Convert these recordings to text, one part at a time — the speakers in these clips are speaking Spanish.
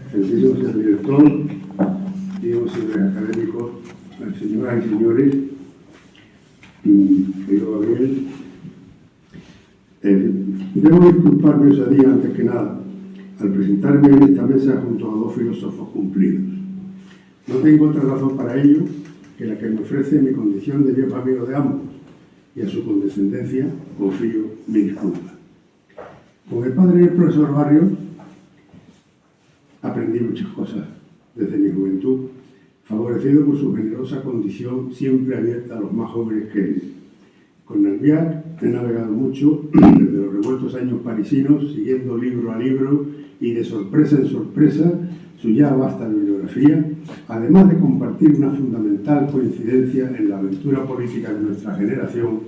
Excelentísimo señor director, digamos señores académicos, señoras y señores, querido Gabriel, debo disculparme ese día antes que nada al presentarme en esta mesa junto a dos filósofos cumplidos. No tengo otra razón para ello que la que me ofrece mi condición de viejo amigo de ambos, y a su condescendencia confío mi disculpa. Con el padre del profesor Barrios aprendí muchas cosas desde mi juventud, favorecido por su generosa condición siempre abierta a los más jóvenes que él. Con Albiac he navegado mucho desde los revueltos años parisinos, siguiendo libro a libro y de sorpresa en sorpresa su ya vasta bibliografía, además de compartir una fundamental coincidencia en la aventura política de nuestra generación,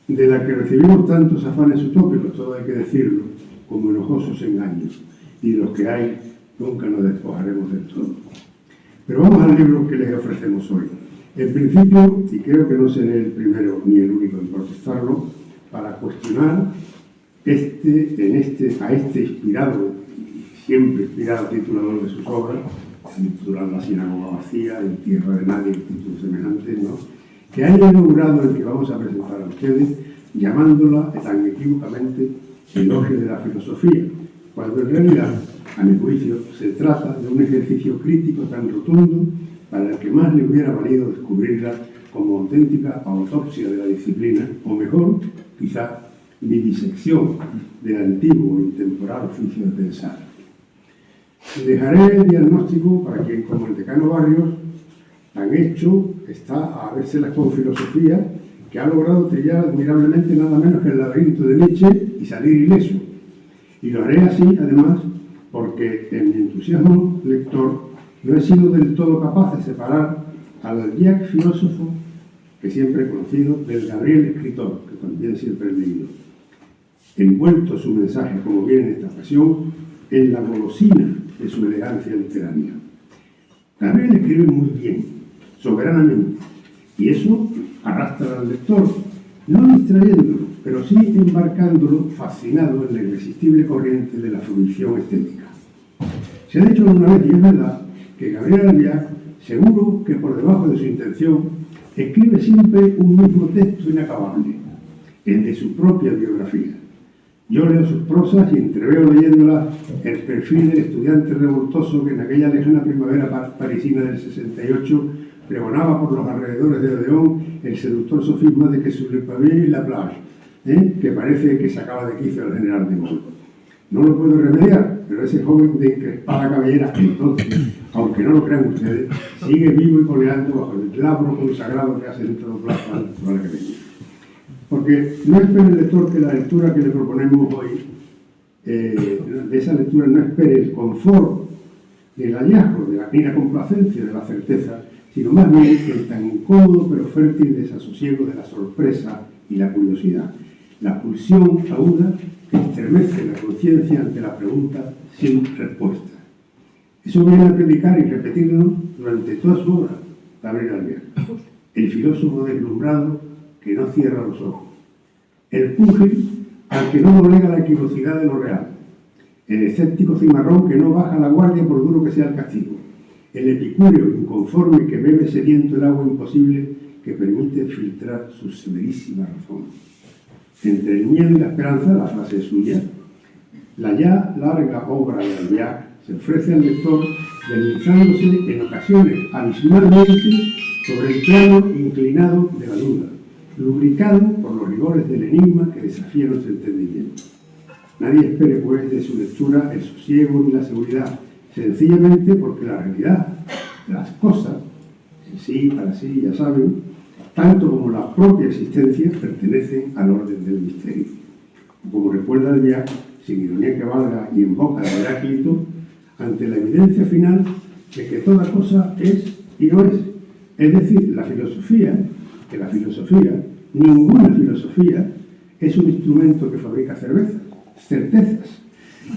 de la que recibimos tantos afanes utópicos, todo hay que decirlo, como enojosos engaños, y de los que hay nunca nos despojaremos del todo. Pero vamos al libro que les ofrecemos hoy. En principio, y creo que no seré el primero ni el único en protestarlo, para cuestionar a este inspirado, siempre inspirado titulador de sus obras, titular La sinagoga vacía, En tierra de nadie, títulos semejantes, ¿no?, que haya inaugurado el que vamos a presentar a ustedes, llamándola tan equívocamente elogio de la filosofía, cuando en realidad, a mi juicio, se trata de un ejercicio crítico tan rotundo para el que más le hubiera valido descubrirla como auténtica autopsia de la disciplina, o mejor, quizá, vivisección del antiguo e intemporal oficio de pensar. Dejaré el diagnóstico para quien, como el decano Barrios, tan hecho está a verselas con filosofía, que ha logrado trillar admirablemente nada menos que el laberinto de Nietzsche y salir ileso. Y lo haré así, además, porque en mi entusiasmo lector no he sido del todo capaz de separar al Albiac filósofo, que siempre he conocido, del Gabriel escritor, que también siempre he leído, envuelto su mensaje, como viene en esta ocasión, en la golosina de su elegancia literaria. Gabriel escribe muy bien, soberanamente, y eso arrastra al lector, no distrayéndolo, pero sí embarcándolo fascinado en la irresistible corriente de la fruición estética. Se ha dicho alguna vez, y es verdad, que Gabriel Albiac, seguro que por debajo de su intención, escribe siempre un mismo texto inacabable, el de su propia biografía. Yo leo sus prosas y entreveo leyéndolas el perfil del estudiante revoltoso que en aquella lejana primavera parisina del 68 pregonaba por los alrededores de Odeón el seductor sofisma de que sur le pavé la plage, que parece que sacaba de quicio al general de Gaulle. No lo puedo remediar, pero ese joven de encrespada cabellera, entonces, aunque no lo crean ustedes, sigue vivo y coleando bajo el glabro consagrado que ha sentado plaza al actual academia. Porque no espere el lector que la lectura que le proponemos hoy, de esa lectura no espere el confort del hallazgo, de la plena complacencia, de la certeza, sino más bien el tan incómodo pero fértil desasosiego de la sorpresa y la curiosidad, la pulsión aguda que estremece la conciencia ante la pregunta sin respuesta. Eso viene a predicar y repetirlo durante toda su obra, Gabriel Albiac, el filósofo deslumbrado que no cierra los ojos, el púgil al que no doblega la equivocidad de lo real, el escéptico cimarrón que no baja la guardia por duro que sea el castigo, el epicúreo inconforme que bebe sediento el agua imposible que permite filtrar su severísima razón. Entre el miedo y la esperanza, la frase es suya, la ya larga obra de Albiac se ofrece al lector deslizándose en ocasiones abismalmente sobre el plano inclinado de la duda, lubricado por los rigores del enigma que desafía nuestro entendimiento. Nadie espere, pues, de su lectura el sosiego ni la seguridad, sencillamente porque la realidad de las cosas, en sí, para sí, ya saben, tanto como la propia existencia, pertenecen al orden del misterio. Como recuerda Albiac, sin ironía que valga y en boca de Heráclito, ante la evidencia final de que toda cosa es y no es. Es decir, la filosofía, ninguna filosofía, es un instrumento que fabrica certezas,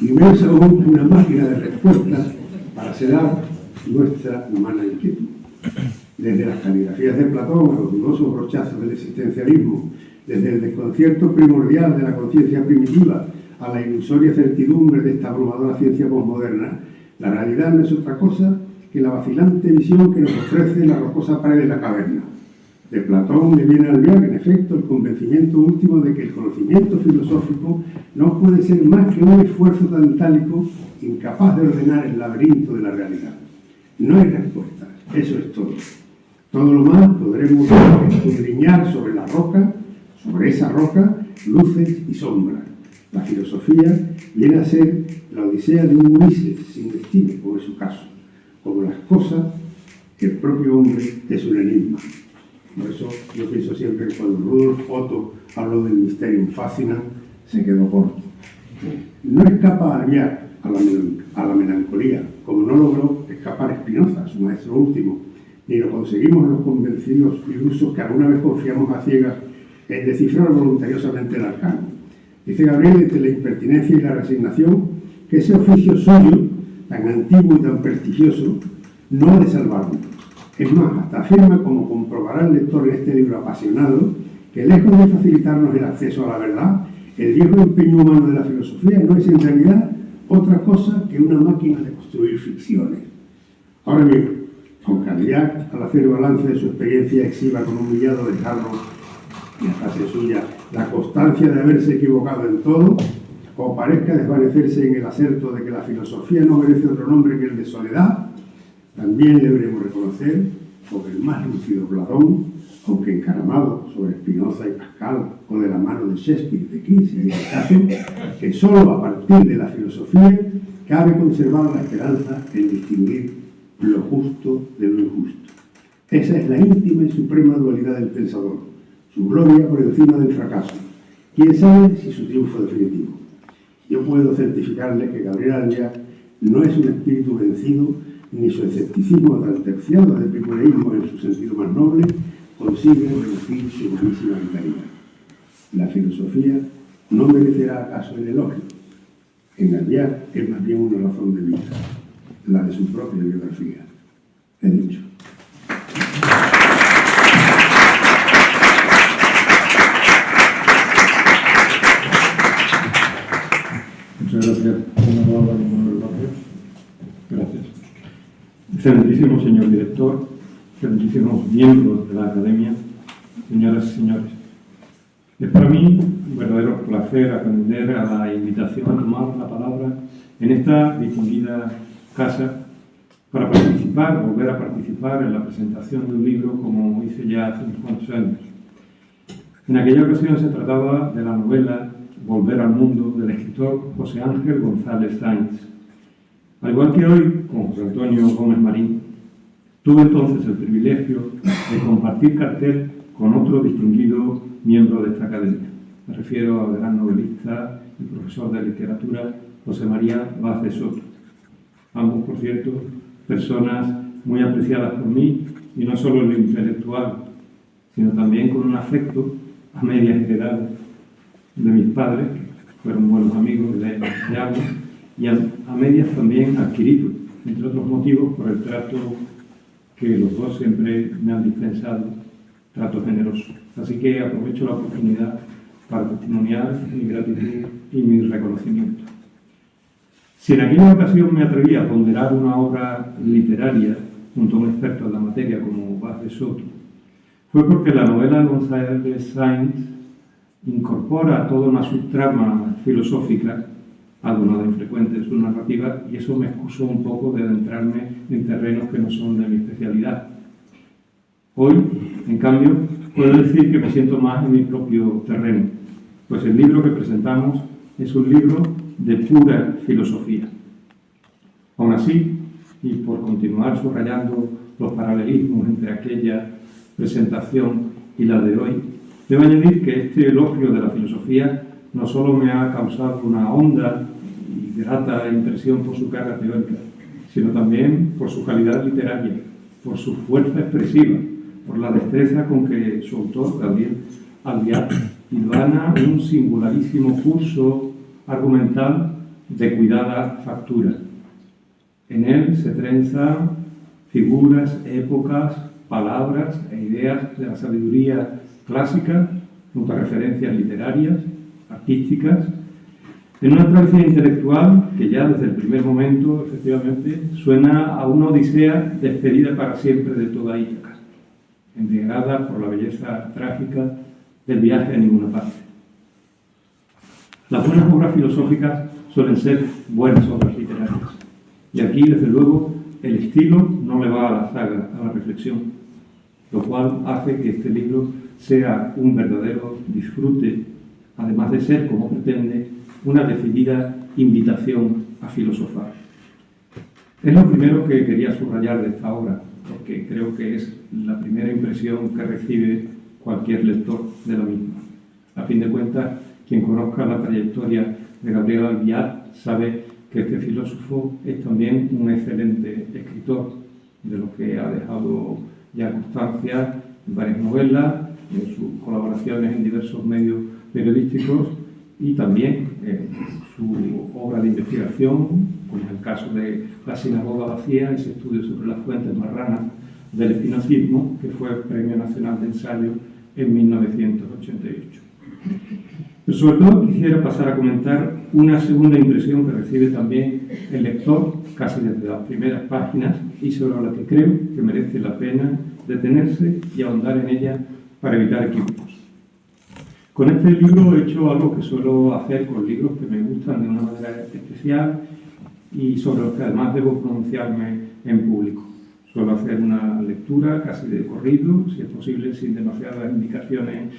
y menos aún una máquina de respuestas para sedar nuestra humana inquietud. Desde las caligrafías de Platón a los dudosos brochazos del existencialismo, desde el desconcierto primordial de la conciencia primitiva a la ilusoria certidumbre de esta abrumadora ciencia posmoderna, La realidad no es otra cosa que la vacilante visión que nos ofrece la rocosa pared de la caverna. De Platón le viene al Albiac, en efecto, el convencimiento último de que el conocimiento filosófico no puede ser más que un esfuerzo tantálico incapaz de ordenar el laberinto de la realidad. No hay respuestas, eso es todo. Todo lo más podremos escudriñar sobre la roca, sobre esa roca, luces y sombras. La filosofía viene a ser la odisea de un Ulises sin destino, como es su caso. Como las cosas, el propio hombre es un enigma. Por eso yo pienso siempre que cuando Rudolf Otto habló del Mysterium Fascinans, se quedó corto. No escapa Albiac a la melancolía, como no logró escapar Spinoza, su maestro último, ni lo conseguimos los convencidos ilusos que alguna vez confiamos a ciegas en descifrar voluntariosamente el arcano. Dice Gabriel, entre la impertinencia y la resignación, que ese oficio suyo, tan antiguo y tan prestigioso, no ha de salvarnos. Es más, hasta afirma, como comprobará el lector en este libro apasionado, que lejos de facilitarnos el acceso a la verdad, el viejo empeño humano de la filosofía no es en realidad otra cosa que una máquina de construir ficciones. Ahora bien, aunque Albiac, al hacer balance de su experiencia, exhiba con un humillado desgarro y a frase suya la constancia de haberse equivocado en todo, o parezca desvanecerse en el aserto de que la filosofía no merece otro nombre que el de soledad, también le deberemos reconocer, sobre el más lúcido Platón, aunque encaramado sobre Spinoza y Pascal, o de la mano de Shakespeare, de Keats, en este caso, que solo a partir de la filosofía cabe conservar la esperanza en distinguir lo justo de lo injusto. Esa es la íntima y suprema dualidad del pensador, su gloria por encima del fracaso. ¿Quién sabe si su triunfo definitivo? Yo puedo certificarle que Gabriel Albiac no es un espíritu vencido, ni su escepticismo tan terciado de epicureísmo en su sentido más noble consigue reducir su buenísima vitalidad. La filosofía no merecerá acaso el elogio. En Albiac es más bien una razón de vida, la de su propia biografía. He dicho. Muchas gracias, Manuel Barrio. Gracias. Excelentísimo señor director, excelentísimos miembros de la Academia, señoras y señores. Es para mí un verdadero placer atender a la invitación a tomar la palabra en esta distinguida casa para participar, volver a participar en la presentación de un libro como hice ya hace unos cuantos años. En aquella ocasión se trataba de la novela Volver al mundo del escritor José Ángel González Sáenz. Al igual que hoy, con José Antonio Gómez Marín, tuve entonces el privilegio de compartir cartel con otro distinguido miembro de esta academia. Me refiero al gran novelista y profesor de literatura José María Vaz Soto. Ambos, por cierto, personas muy apreciadas por mí, y no solo en lo intelectual, sino también con un afecto a medias heredades de mis padres, que fueron buenos amigos de ambos, y a medias también adquirido, entre otros motivos, por el trato que los dos siempre me han dispensado, trato generoso. Así que aprovecho la oportunidad para testimoniar mi gratitud y mi reconocimiento. Si en aquella ocasión me atreví a ponderar una obra literaria junto a un experto en la materia como Vaz Soto, fue porque la novela de González Sáenz incorpora toda una subtrama filosófica, algo nada infrecuente en su narrativa, y eso me excusó un poco de adentrarme en terrenos que no son de mi especialidad. Hoy, en cambio, puedo decir que me siento más en mi propio terreno, pues el libro que presentamos es un libro de pura filosofía. Aún así, y por continuar subrayando los paralelismos entre aquella presentación y la de hoy, debo añadir que este elogio de la filosofía no solo me ha causado una honda y grata impresión por su carga teórica, sino también por su calidad literaria, por su fuerza expresiva, por la destreza con que su autor, Gabriel Albiac, hilvana un singularísimo curso argumental de cuidada factura. En él se trenzan figuras, épocas, palabras e ideas de la sabiduría clásica, junto a referencias literarias, artísticas, En una tradición intelectual que ya desde el primer momento, efectivamente, suena a una odisea despedida para siempre de toda Ítaca, embriagada por la belleza trágica del viaje a ninguna parte. Las buenas obras filosóficas suelen ser buenas obras literarias. Y aquí, desde luego, el estilo no le va a la zaga, a la reflexión, lo cual hace que este libro sea un verdadero disfrute, además de ser, como pretende, una decidida invitación a filosofar. Es lo primero que quería subrayar de esta obra, porque creo que es la primera impresión que recibe cualquier lector de la misma. A fin de cuentas, quien conozca la trayectoria de Gabriel Albiach sabe que este filósofo es también un excelente escritor, de lo que ha dejado ya constancia en varias novelas, en sus colaboraciones en diversos medios periodísticos y también en su obra de investigación, como en el caso de La sinagoga vacía, ese estudio sobre las fuentes marranas del espinozismo, que fue Premio Nacional de Ensayo en 1988. Pero sobre todo quisiera pasar a comentar una segunda impresión que recibe también el lector, casi desde las primeras páginas, y sobre la que creo que merece la pena detenerse y ahondar en ella para evitar equívocos. Con este libro he hecho algo que suelo hacer con libros que me gustan de una manera especial y sobre los que además debo pronunciarme en público. Suelo hacer una lectura casi de corrido, si es posible sin demasiadas indicaciones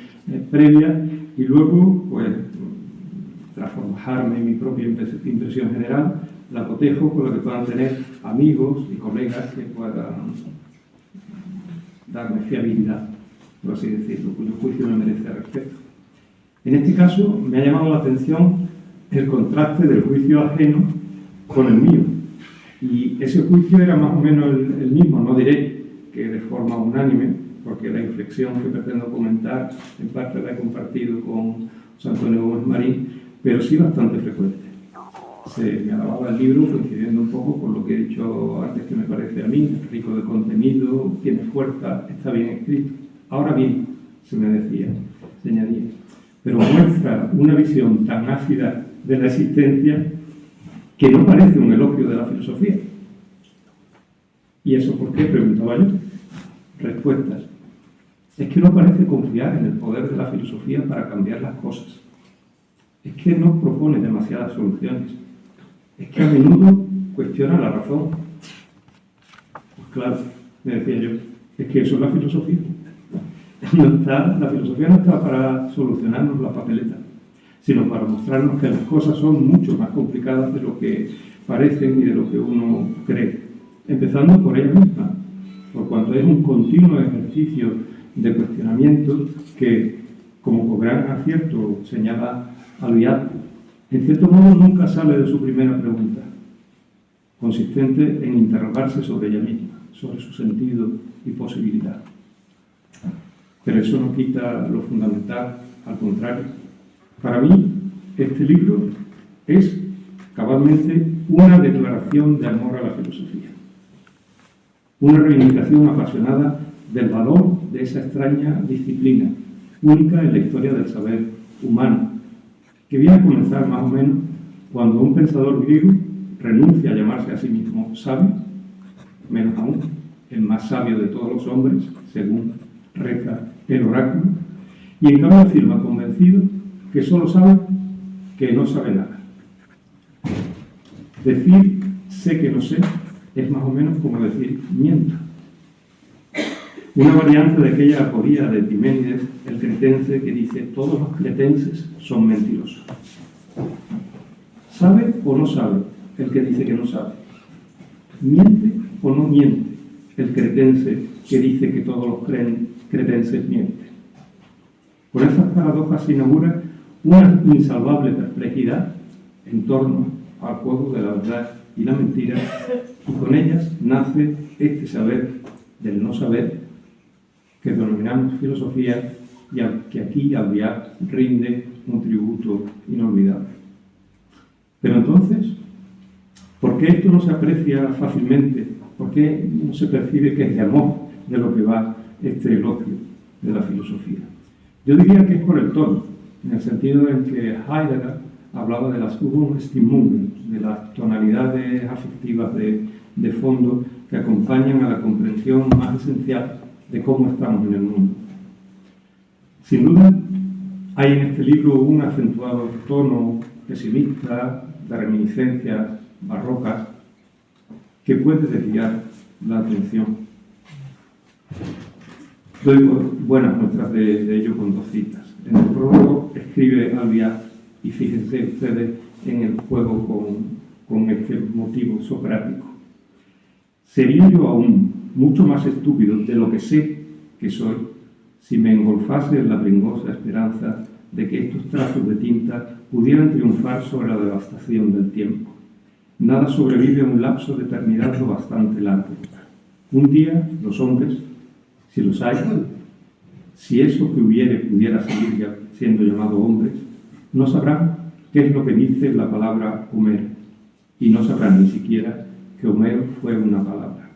previas, y luego, pues, tras forjarme en mi propia impresión general, la cotejo con lo que puedan tener amigos y colegas que puedan darme fiabilidad, por así decirlo, cuyo juicio me merece al respecto. En este caso, me ha llamado la atención el contraste del juicio ajeno con el mío. Y ese juicio era más o menos el mismo, no diré que de forma unánime, porque la inflexión que pretendo comentar en parte la he compartido con José Antonio Gómez Marín, pero sí bastante frecuente. Se me alababa el libro coincidiendo un poco con lo que he dicho antes, que me parece a mí, rico de contenido, tiene fuerza, está bien escrito. Ahora bien, se me decía, se añadía, pero muestra una visión tan ácida de la existencia que no parece un elogio de la filosofía. ¿Y eso por qué?, preguntaba yo. Respuestas. Es que no parece confiar en el poder de la filosofía para cambiar las cosas. Es que no propone demasiadas soluciones. Es que a menudo cuestiona la razón. Pues claro, me decía yo, es que eso es la filosofía. La filosofía no está para solucionarnos la papeleta, sino para mostrarnos que las cosas son mucho más complicadas de lo que parecen y de lo que uno cree, empezando por ella misma, por cuanto es un continuo ejercicio de cuestionamiento que, como con gran acierto señala Albiach, en cierto modo nunca sale de su primera pregunta, consistente en interrogarse sobre ella misma, sobre su sentido y posibilidad. Pero eso no quita lo fundamental, al contrario. Para mí, este libro es cabalmente una declaración de amor a la filosofía, una reivindicación apasionada del valor de esa extraña disciplina, única en la historia del saber humano, que viene a comenzar más o menos cuando un pensador griego renuncia a llamarse a sí mismo sabio, menos aún el más sabio de todos los hombres, según reza el oráculo, y en cambio afirma convencido que solo sabe que no sabe nada. Decir sé que no sé es más o menos como decir miento. Una variante de aquella aporía de Epimenides, el cretense, que dice todos los cretenses son mentirosos. ¿Sabe o no sabe el que dice que no sabe? ¿Miente o no miente el cretense que dice que todos los cretenses mienten? Con estas paradojas se inaugura una insalvable perplejidad en torno al juego de la verdad y la mentira, y con ellas nace este saber del no saber que denominamos filosofía y al que aquí Albiach rinde un tributo inolvidable. Pero entonces, ¿por qué esto no se aprecia fácilmente? ¿Por qué no se percibe que es de amor de lo que va este elogio de la filosofía? Yo diría que es por el tono, en el sentido en que Heidegger hablaba de las Stimmungen, de las tonalidades afectivas de fondo que acompañan a la comprensión más esencial de cómo estamos en el mundo. Sin duda, hay en este libro un acentuado tono pesimista, de reminiscencias barrocas, que puede desviar la atención. Doy buenas muestras de ello con 2 citas. En el prólogo escribe Albiac, y fíjense ustedes en el juego con este motivo socrático. Sería yo aún mucho más estúpido de lo que sé que soy si me engolfase en la pringosa esperanza de que estos trazos de tinta pudieran triunfar sobre la devastación del tiempo. Nada sobrevive a un lapso de eternidad lo bastante largo. Un día, los hombres, si los hay, si eso que hubiere pudiera seguir siendo llamado hombres, no sabrán qué es lo que dice la palabra Homero, y no sabrán ni siquiera que Homero fue una palabra.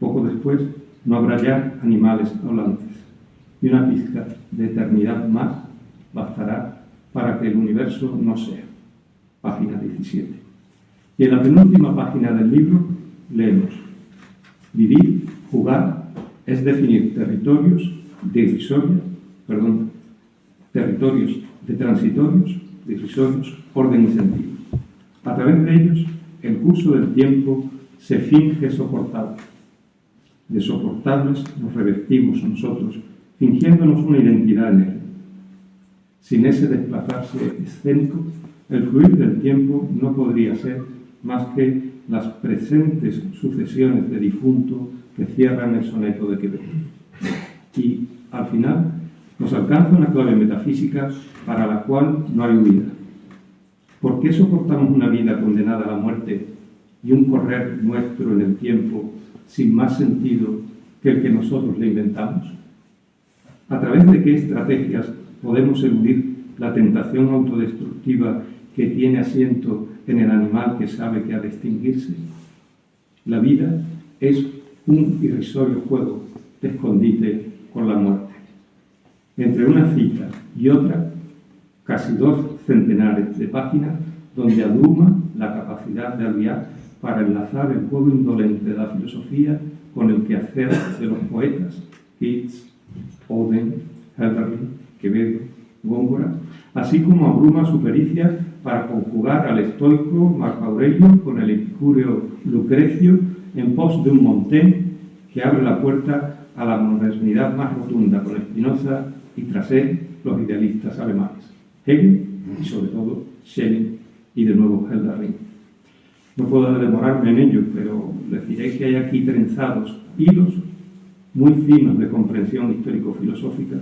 Poco después, no habrá ya animales hablantes, y una pizca de eternidad más bastará para que el universo no sea. Página 17. Y en la penúltima página del libro leemos: vivir, jugar, es definir territorios de transitorios, divisorios, orden y sentido. A través de ellos, el curso del tiempo se finge soportable. De soportables nos revestimos nosotros, fingiéndonos una identidad en él. Sin ese desplazarse escénico, el fluir del tiempo no podría ser más que las presentes sucesiones de difunto que cierran el soneto de Quevedo. Y, al final, nos alcanza una clave metafísica para la cual no hay huida. ¿Por qué soportamos una vida condenada a la muerte y un correr nuestro en el tiempo sin más sentido que el que nosotros le inventamos? ¿A través de qué estrategias podemos eludir la tentación autodestructiva que tiene asiento en el animal que sabe que ha de extinguirse? La vida es un irrisorio juego de escondite con la muerte. Entre una cita y otra, casi 2 centenares de páginas donde abruma la capacidad de Albiac para enlazar el juego indolente de la filosofía con el quehacer de los poetas Keats, Oden, Hölderlin, Quevedo, Góngora, así como abruma su pericia para conjugar al estoico Marco Aurelio con el epicúreo Lucrecio en pos de un Montaigne que abre la puerta a la modernidad más rotunda con Spinoza y tras él los idealistas alemanes, Hegel y sobre todo Schelling y de nuevo Hölderlin. No puedo demorarme en ello, pero les diré que hay aquí trenzados hilos muy finos de comprensión histórico-filosófica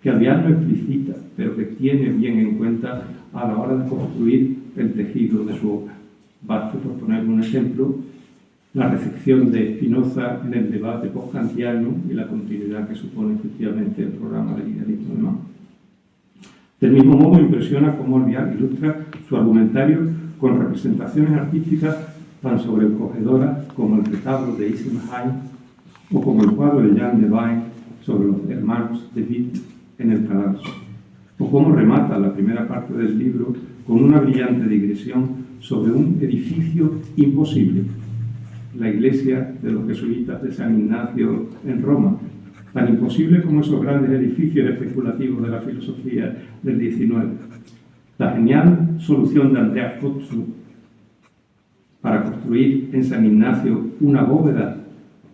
que Albiac no explicita, pero que tiene bien en cuenta a la hora de construir el tejido de su obra. Baste, por poner un ejemplo, la recepción de Spinoza en el debate post-kantiano y la continuidad que supone efectivamente el programa del idealismo alemán. Del mismo modo, impresiona cómo Albiac ilustra su argumentario con representaciones artísticas tan sobrecogedoras como el retablo de Isenheim o como el cuadro de Jan de Bain sobre los hermanos de Witt en el cadalso, o cómo remata la primera parte del libro con una brillante digresión sobre un edificio imposible, la iglesia de los jesuitas de San Ignacio en Roma, tan imposible como esos grandes edificios especulativos de la filosofía del XIX. La genial solución de Andreas Kotzsch para construir en San Ignacio una bóveda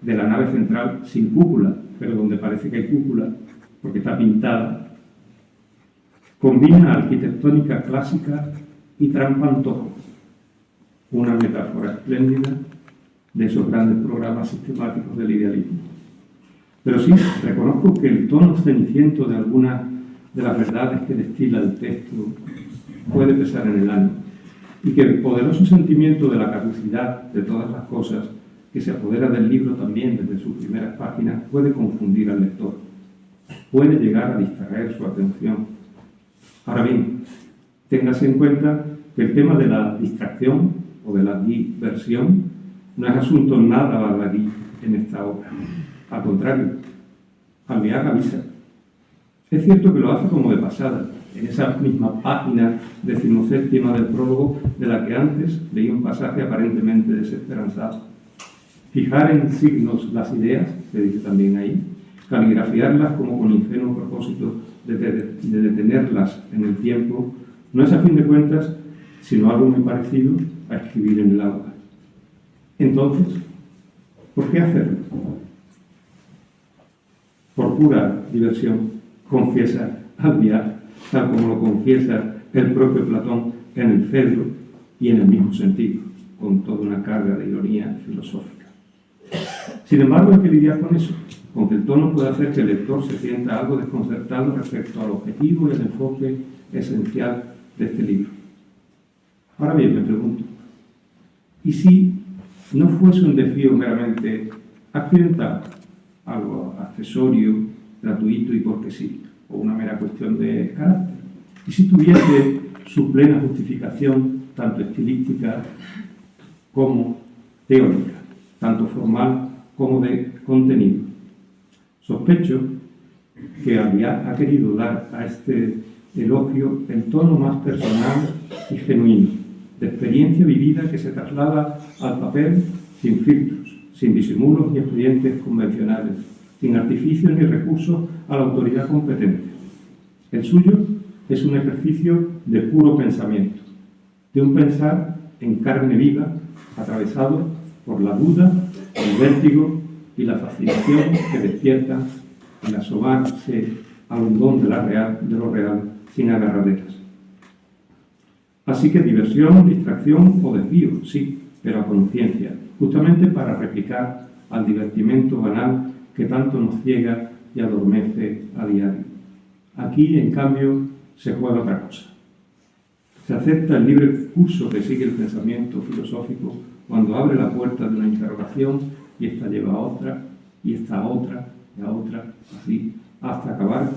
de la nave central sin cúpula, pero donde parece que hay cúpula, porque está pintada, combina arquitectónica clásica y trampantojo, una metáfora espléndida de esos grandes programas sistemáticos del idealismo. Pero sí, reconozco que el tono ceniciento de algunas de las verdades que destila el texto puede pesar en el ánimo, y que el poderoso sentimiento de la caducidad de todas las cosas que se apodera del libro también desde sus primeras páginas puede confundir al lector, puede llegar a distraer su atención. Ahora bien, téngase en cuenta que el tema de la distracción o de la diversión no es asunto nada baladí en esta obra. Al contrario, Albiac avisa. Es cierto que lo hace como de pasada, en esa misma página 17ª del prólogo, de la que antes leí un pasaje aparentemente desesperanzado. Fijar en signos las ideas, se dice también ahí, caligrafiarlas como con ingenuo propósito de detenerlas en el tiempo, no es a fin de cuentas sino algo muy parecido a escribir en el aula. Entonces, ¿por qué hacerlo? Por pura diversión, confiesa Albiac, tal como lo confiesa el propio Platón en el Fedro y en el mismo sentido, con toda una carga de ironía filosófica. Sin embargo, hay que lidiar con eso, con que el tono puede hacer que el lector se sienta algo desconcertado respecto al objetivo y al enfoque esencial de este libro. Ahora bien, me pregunto, ¿y si no fuese un desvío meramente accidental, algo accesorio, gratuito y porque sí, o una mera cuestión de carácter? ¿Y si tuviese su plena justificación, tanto estilística como teórica, tanto formal como de contenido? Sospecho que Albiac ha querido dar a este elogio el tono más personal y genuino, de experiencia vivida que se traslada al papel sin filtros, sin disimulos ni expedientes convencionales, sin artificios ni recursos a la autoridad competente. El suyo es un ejercicio de puro pensamiento, de un pensar en carne viva, atravesado por la duda, el vértigo y la fascinación que despierta el asomarse al hondón de lo real sin agarraderas. Así que diversión, distracción o desvío, sí, pero a conciencia, justamente para replicar al divertimento banal que tanto nos ciega y adormece a diario. Aquí, en cambio, se juega otra cosa. Se acepta el libre curso que sigue el pensamiento filosófico cuando abre la puerta de una interrogación y esta lleva a otra, y esta a otra, y a otra, así, hasta acabar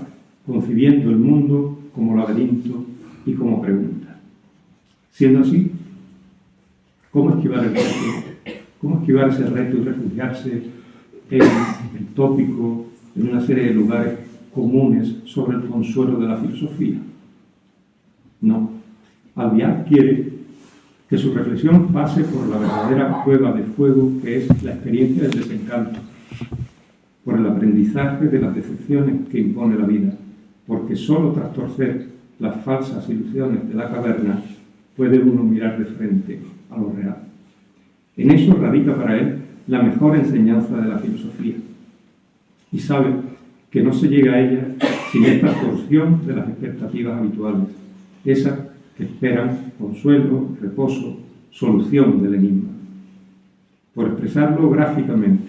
concibiendo el mundo como laberinto y como pregunta. Siendo así, ¿cómo esquivar el reto? ¿Cómo esquivar ese reto y refugiarse en el tópico, en una serie de lugares comunes sobre el consuelo de la filosofía? No. Albiac quiere que su reflexión pase por la verdadera prueba de fuego que es la experiencia del desencanto, por el aprendizaje de las decepciones que impone la vida, porque solo tras torcer las falsas ilusiones de la caverna puede uno mirar de frente a lo real. En eso radica para él la mejor enseñanza de la filosofía, y sabe que no se llega a ella sin esta torsión de las expectativas habituales, esas que esperan consuelo, reposo, solución del enigma. Por expresarlo gráficamente,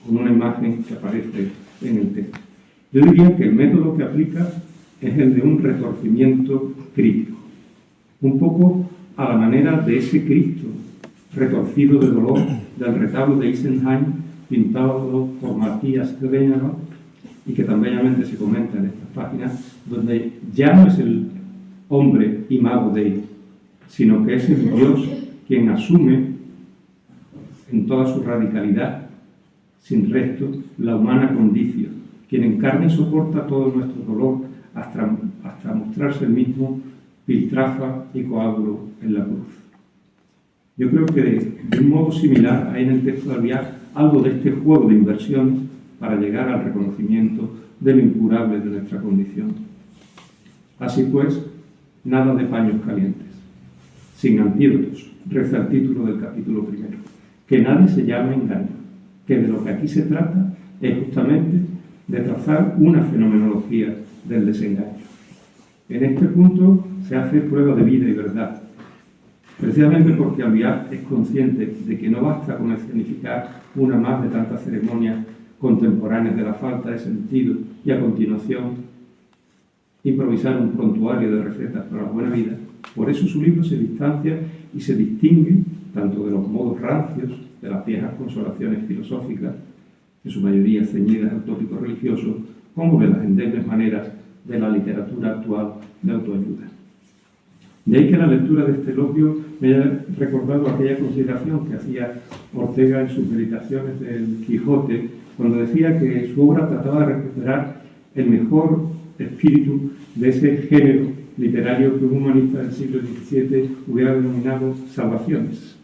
con una imagen que aparece en el texto, yo diría que el método que aplica es el de un retorcimiento crítico, un poco a la manera de ese Cristo retorcido de dolor del retablo de Isenheim, pintado por Matías Reynard, y que tan bellamente se comenta en estas páginas, donde ya no es el hombre imago Dei, sino que es el Dios quien asume en toda su radicalidad, sin resto, la humana condición, quien encarna y soporta todo nuestro dolor hasta mostrarse el mismo piltrafa y coágulo en la cruz. Yo creo que de un modo similar hay en el texto de Albiac algo de este juego de inversiones para llegar al reconocimiento de lo incurable de nuestra condición. Así pues, nada de paños calientes, sin antídotos, reza el título del capítulo primero. Que nadie se llame engaño, que de lo que aquí se trata es justamente de trazar una fenomenología del desengaño. En este punto se hace prueba de vida y verdad, precisamente porque Albiac es consciente de que no basta con escenificar una más de tantas ceremonias contemporáneas de la falta de sentido y a continuación improvisar un prontuario de recetas para la buena vida. Por eso su libro se distancia y se distingue tanto de los modos rancios de las viejas consolaciones filosóficas, en su mayoría ceñidas al tópico religioso, como de las endebles maneras de la literatura actual de autoayuda. De ahí que la lectura de este elogio me haya recordado aquella consideración que hacía Ortega en sus meditaciones del Quijote, cuando decía que su obra trataba de recuperar el mejor espíritu de ese género literario que un humanista del siglo XVII hubiera denominado salvaciones.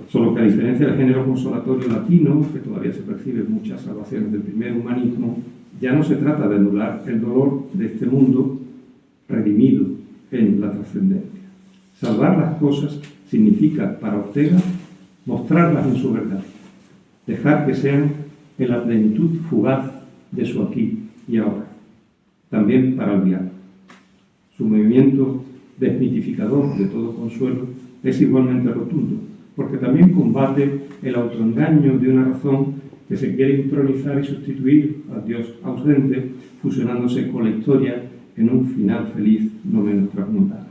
Solo que a diferencia del género consolatorio latino, que todavía se perciben muchas salvaciones del primer humanismo, ya no se trata de anular el dolor de este mundo redimido en la trascendencia. Salvar las cosas significa, para Ortega, mostrarlas en su verdad, dejar que sean en la plenitud fugaz de su aquí y ahora. También para Albiol. Su movimiento desmitificador de todo consuelo es igualmente rotundo, porque también combate el autoengaño de una razón que se quiere intronizar y sustituir al Dios ausente, fusionándose con la historia en un final feliz no menos transmundano.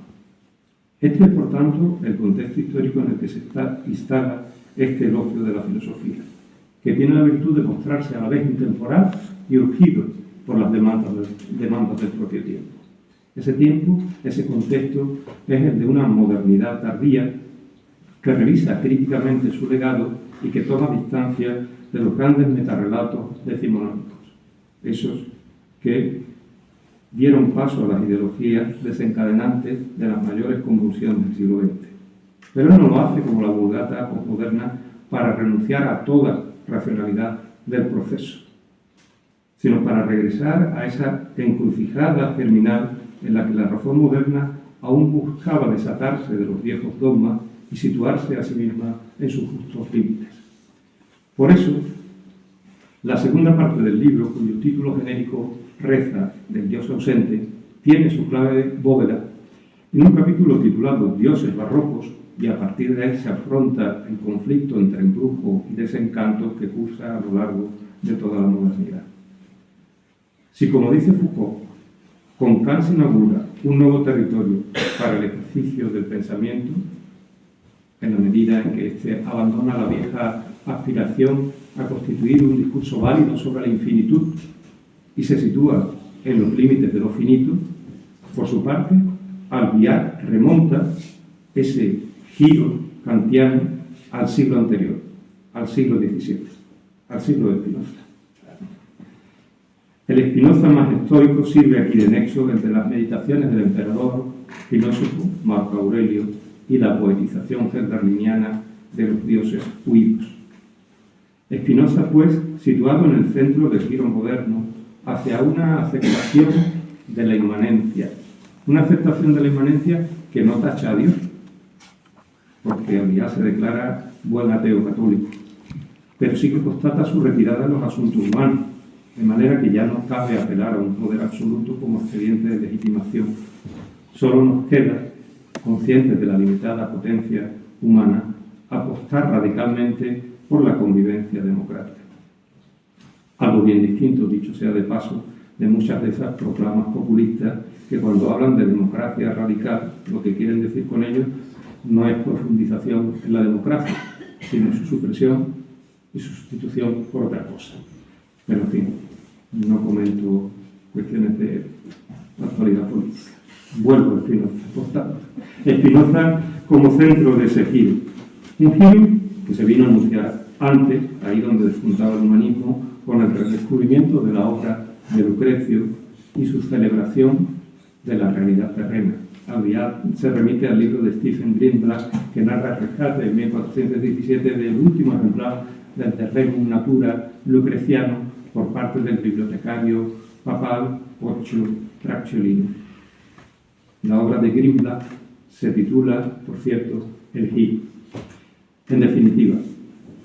Este es, por tanto, el contexto histórico en el que se instala este elogio de la filosofía, que tiene la virtud de mostrarse a la vez intemporal y urgido por las demandas del propio tiempo. Ese tiempo, ese contexto, es el de una modernidad tardía que revisa críticamente su legado y que toma distancia de los grandes metarrelatos decimonónicos, esos que dieron paso a las ideologías desencadenantes de las mayores convulsiones del siglo XX. Pero no lo hace como la Vulgata posmoderna para renunciar a toda racionalidad del proceso, sino para regresar a esa encrucijada germinal en la que la razón moderna aún buscaba desatarse de los viejos dogmas y situarse a sí misma en sus justos límites. Por eso, la segunda parte del libro, cuyo título genérico reza del Dios ausente, tiene su clave bóveda en un capítulo titulado Dioses barrocos, y a partir de él se afronta el conflicto entre embrujo y desencanto que cursa a lo largo de toda la modernidad. Si, como dice Foucault, con Kant se inaugura un nuevo territorio para el ejercicio del pensamiento, en la medida en que éste abandona la vieja aspiración a constituir un discurso válido sobre la infinitud y se sitúa en los límites de lo finito, por su parte, Albiol remonta ese giro kantiano al siglo anterior, al siglo XVII, al siglo de Spinoza. El Spinoza más estoico sirve aquí de nexo entre las meditaciones del emperador, filósofo Marco Aurelio, y la poetización hegeliana de los dioses huidos. Spinoza, pues, situado en el centro del giro moderno hacia una aceptación de la inmanencia, una aceptación de la inmanencia que no tacha a Dios, porque Albiol se declara buen ateo católico, pero sí que constata su retirada en los asuntos humanos, de manera que ya no cabe apelar a un poder absoluto como expediente de legitimación. Solo nos queda, conscientes de la limitada potencia humana, apostar radicalmente por la convivencia democrática. Algo bien distinto, dicho sea de paso, de muchas de esas proclamas populistas que cuando hablan de democracia radical, lo que quieren decir con ello no es profundización en la democracia, sino su supresión y su sustitución por otra cosa. Pero en fin, no comento cuestiones de actualidad política. Vuelvo a Spinoza, por tanto. Spinoza como centro de ese giro. Un giro que se vino a anunciar antes, ahí donde despuntaba el humanismo, con el redescubrimiento de la obra de Lucrecio y su celebración de la realidad terrena. Albiol se remite al libro de Stephen Greenblatt, que narra el rescate en 1417 del último ejemplar del Terrenum Natura lucreciano por parte del bibliotecario papal Porcio Tracciolino. La obra de Greenblatt se titula, por cierto, El giro. En definitiva,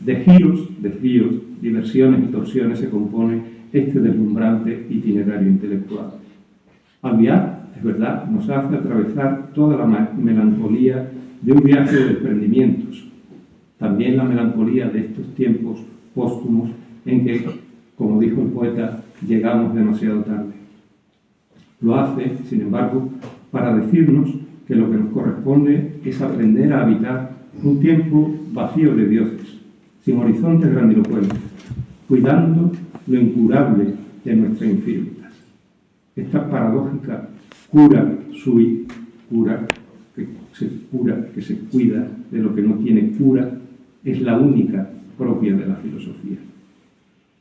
de giros, desvíos, diversiones y torsiones se compone este deslumbrante itinerario intelectual. Albiol, es verdad, nos hace atravesar toda la melancolía de un viaje de desprendimientos, también la melancolía de estos tiempos póstumos en que, como dijo el poeta, llegamos demasiado tarde. Lo hace, sin embargo, para decirnos que lo que nos corresponde es aprender a habitar un tiempo vacío de dioses, sin horizontes grandilocuentes, cuidando lo incurable de nuestra infirmitas. Esta paradójica cura sui, cura que se cuida de lo que no tiene cura, es la única propia de la filosofía.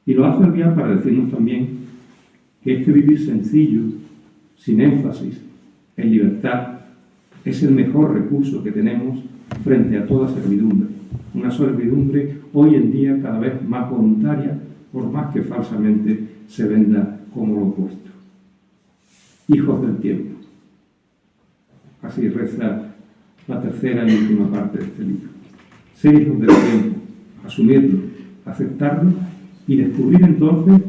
Y lo hace Albiol para decirnos también que este vivir sencillo, sin énfasis, en libertad, es el mejor recurso que tenemos frente a toda servidumbre. Una servidumbre hoy en día cada vez más voluntaria, por más que falsamente se venda como lo opuesto. Hijos del tiempo. Así reza la tercera y última parte de este libro. Ser hijos del tiempo, asumirlo, aceptarlo y descubrir entonces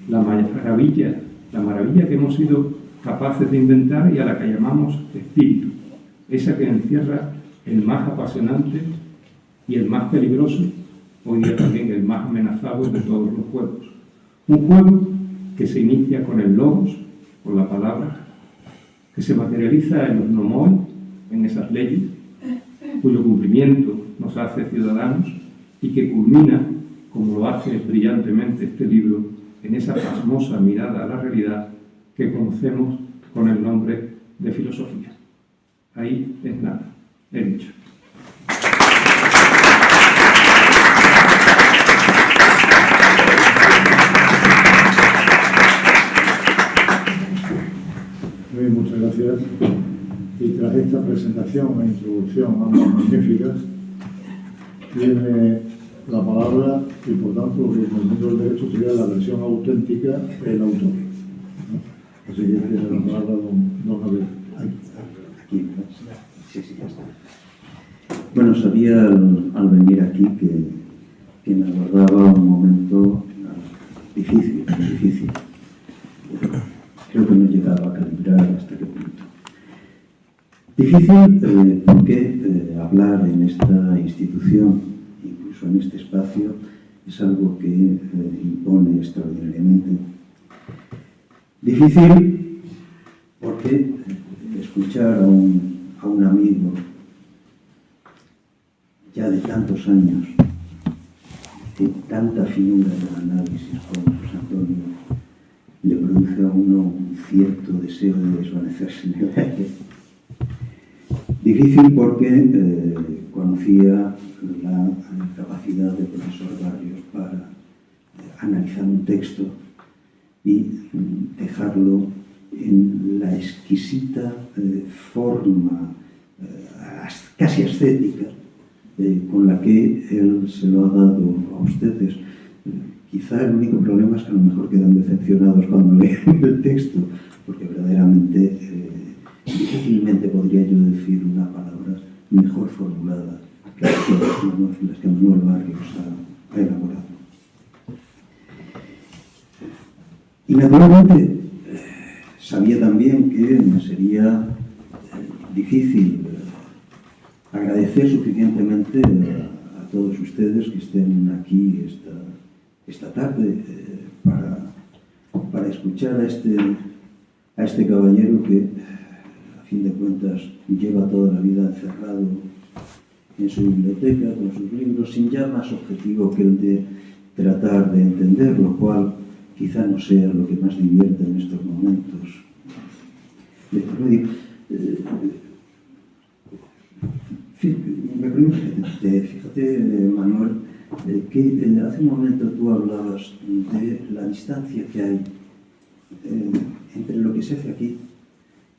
la maravilla que hemos sido capaces de inventar y a la que llamamos espíritu, esa que encierra el más apasionante y el más peligroso, hoy día también el más amenazado de todos los juegos. Un juego que se inicia con el logos, con la palabra, que se materializa en los nomoi, en esas leyes, cuyo cumplimiento nos hace ciudadanos y que culmina, como lo hace brillantemente este libro, en esa pasmosa mirada a la realidad que conocemos con el nombre de filosofía. Ahí es nada, he dicho. Muy bien, muchas gracias. Y tras esta presentación e introducción, ambas magníficas, tiene la palabra y, por tanto, lo que en el mundo del derecho sería la versión auténtica del autor, ¿no? Así que tiene la palabra don Javier. Aquí, sí, ya está. Bueno, sabía al venir aquí que me aguardaba un momento difícil. Creo que no llegaba a calibrar hasta qué punto. Difícil porque hablar en esta institución, incluso en este espacio, es algo que impone extraordinariamente. Difícil porque escuchar a un amigo ya de tantos años, de tanta finura del análisis como José Antonio, le produce a uno un cierto deseo de desvanecerse en el aire. Difícil porque conocía la capacidad del profesor Barrios para analizar un texto y dejarlo en la exquisita forma casi ascética con la que él se lo ha dado a ustedes. Quizá el único problema es que a lo mejor quedan decepcionados cuando leen el texto, porque verdaderamente difícilmente podría yo decir una palabra mejor formulada que las que Manuel Barrios ha elaborado. Y naturalmente sabía también que me sería difícil agradecer suficientemente a todos ustedes que estén aquí esta tarde para escuchar a este caballero que, a fin de cuentas, lleva toda la vida encerrado en su biblioteca con sus libros, sin ya más objetivo que el de tratar de entender, lo cual quizá no sea lo que más divierte en estos momentos. Fíjate, Manuel, que hace un momento tú hablabas de la distancia que hay entre lo que se hace aquí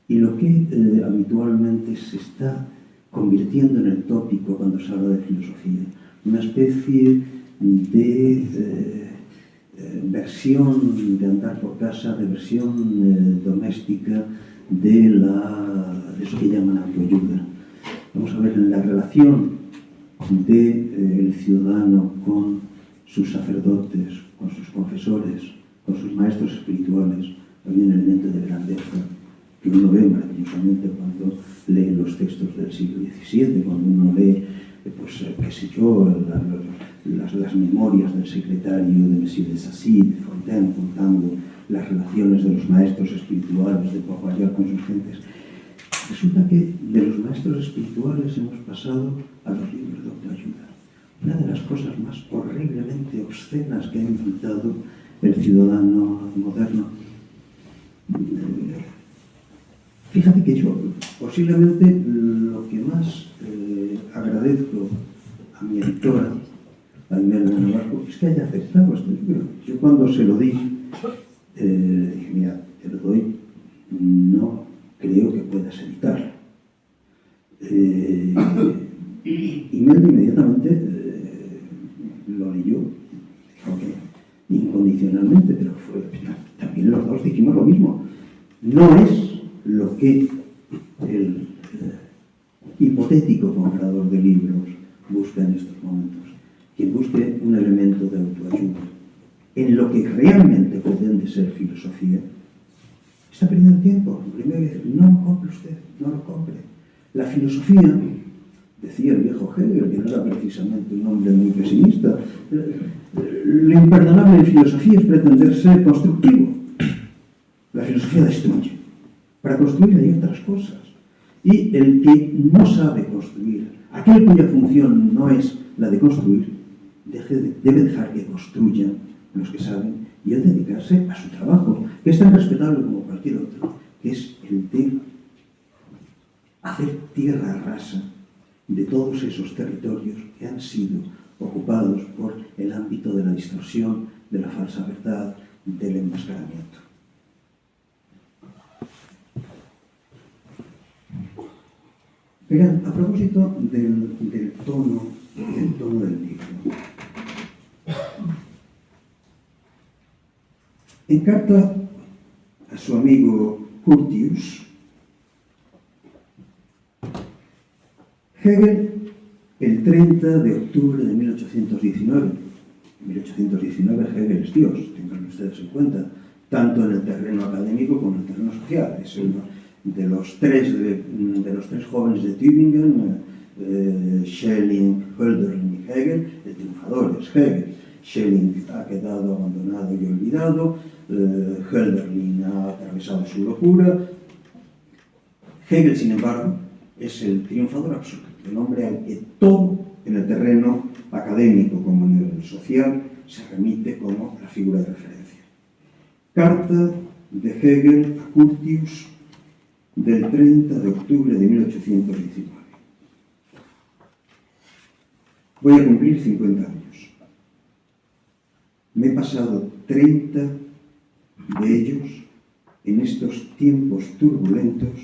y lo que habitualmente se está convirtiendo en el tópico cuando se habla de filosofía. Una especie de versión de andar por casa, de versión doméstica de eso que llaman autoayuda. Vamos a ver en la relación del ciudadano con sus sacerdotes, con sus confesores, con sus maestros espirituales. Hay un elemento de grandeza que uno ve maravillosamente cuando lee los textos del siglo XVII, cuando uno lee, qué sé yo, las memorias del secretario de Monsieur de Sacy, de Fontaine, contando las relaciones de los maestros espirituales de Port-Royal con sus gentes. Resulta que de los maestros espirituales hemos pasado a los libros de autoayuda. Una de las cosas más horriblemente obscenas que ha inventado el ciudadano moderno. Fíjate que yo posiblemente lo que más agradezco a mi editora, a Imelda Navarro, es que haya aceptado este libro. Yo cuando se lo di, dije, mira, te lo doy, no creo que puedas evitarlo. Imelda inmediatamente lo leyó, dijo que incondicionalmente, pero también los dos dijimos lo mismo. No es lo que el hipotético comprador de libros busca en estos momentos. Quien busque un elemento de autoayuda en lo que realmente pretende ser filosofía, está perdiendo el tiempo. Primero dice, no lo compre usted, no lo compre. La filosofía, decía el viejo Hegel, que no era precisamente un hombre muy pesimista, lo imperdonable en filosofía es pretender ser constructivo. La filosofía destruye. Para construir hay otras cosas. Y el que no sabe construir, aquel cuya función no es la de construir, debe dejar que construyan los que saben y él dedicarse a su trabajo, que es tan respetable como cualquier otro, que es el de hacer tierra rasa de todos esos territorios que han sido ocupados por el ámbito de la distorsión, de la falsa verdad, del enmascaramiento. Verán, a propósito del tono del libro, en carta a su amigo Curtius, Hegel, el 30 de octubre de 1819, Hegel es Dios, tengan ustedes en cuenta, tanto en el terreno académico como en el terreno social. Es uno de los tres jóvenes de Tübingen, Schelling, Hölderlin y Hegel, el triunfador es Hegel. Schelling ha quedado abandonado y olvidado, Hölderlin ha atravesado su locura. Hegel, sin embargo, es el triunfador absoluto, el hombre al que todo en el terreno académico como en el social se remite como la figura de referencia. Carta de Hegel a Curtius del 30 de octubre de 1819. Voy a cumplir 50 años. Me he pasado 30 de ellos en estos tiempos turbulentos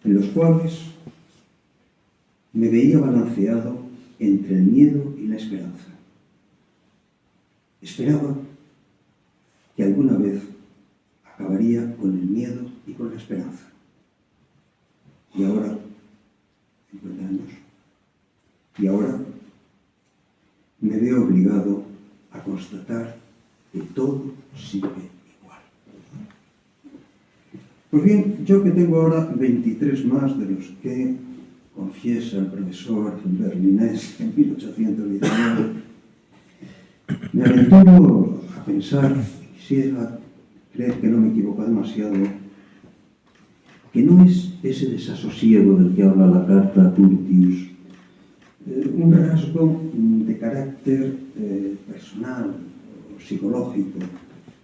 en los cuales me veía balanceado entre el miedo y la esperanza. Esperaba que alguna vez acabaría con el miedo y con la esperanza. Y ahora, 50 años, y ahora me veo obligado a constatar que todo sigue igual. Pues bien, yo que tengo ahora 23 más de los que confiesa el profesor berlinés en 1819, me aventuro a pensar, quisiera creer que no me equivoco demasiado, que no es ese desasosiego del que habla la carta a Curtius un rasgo de carácter personal o psicológico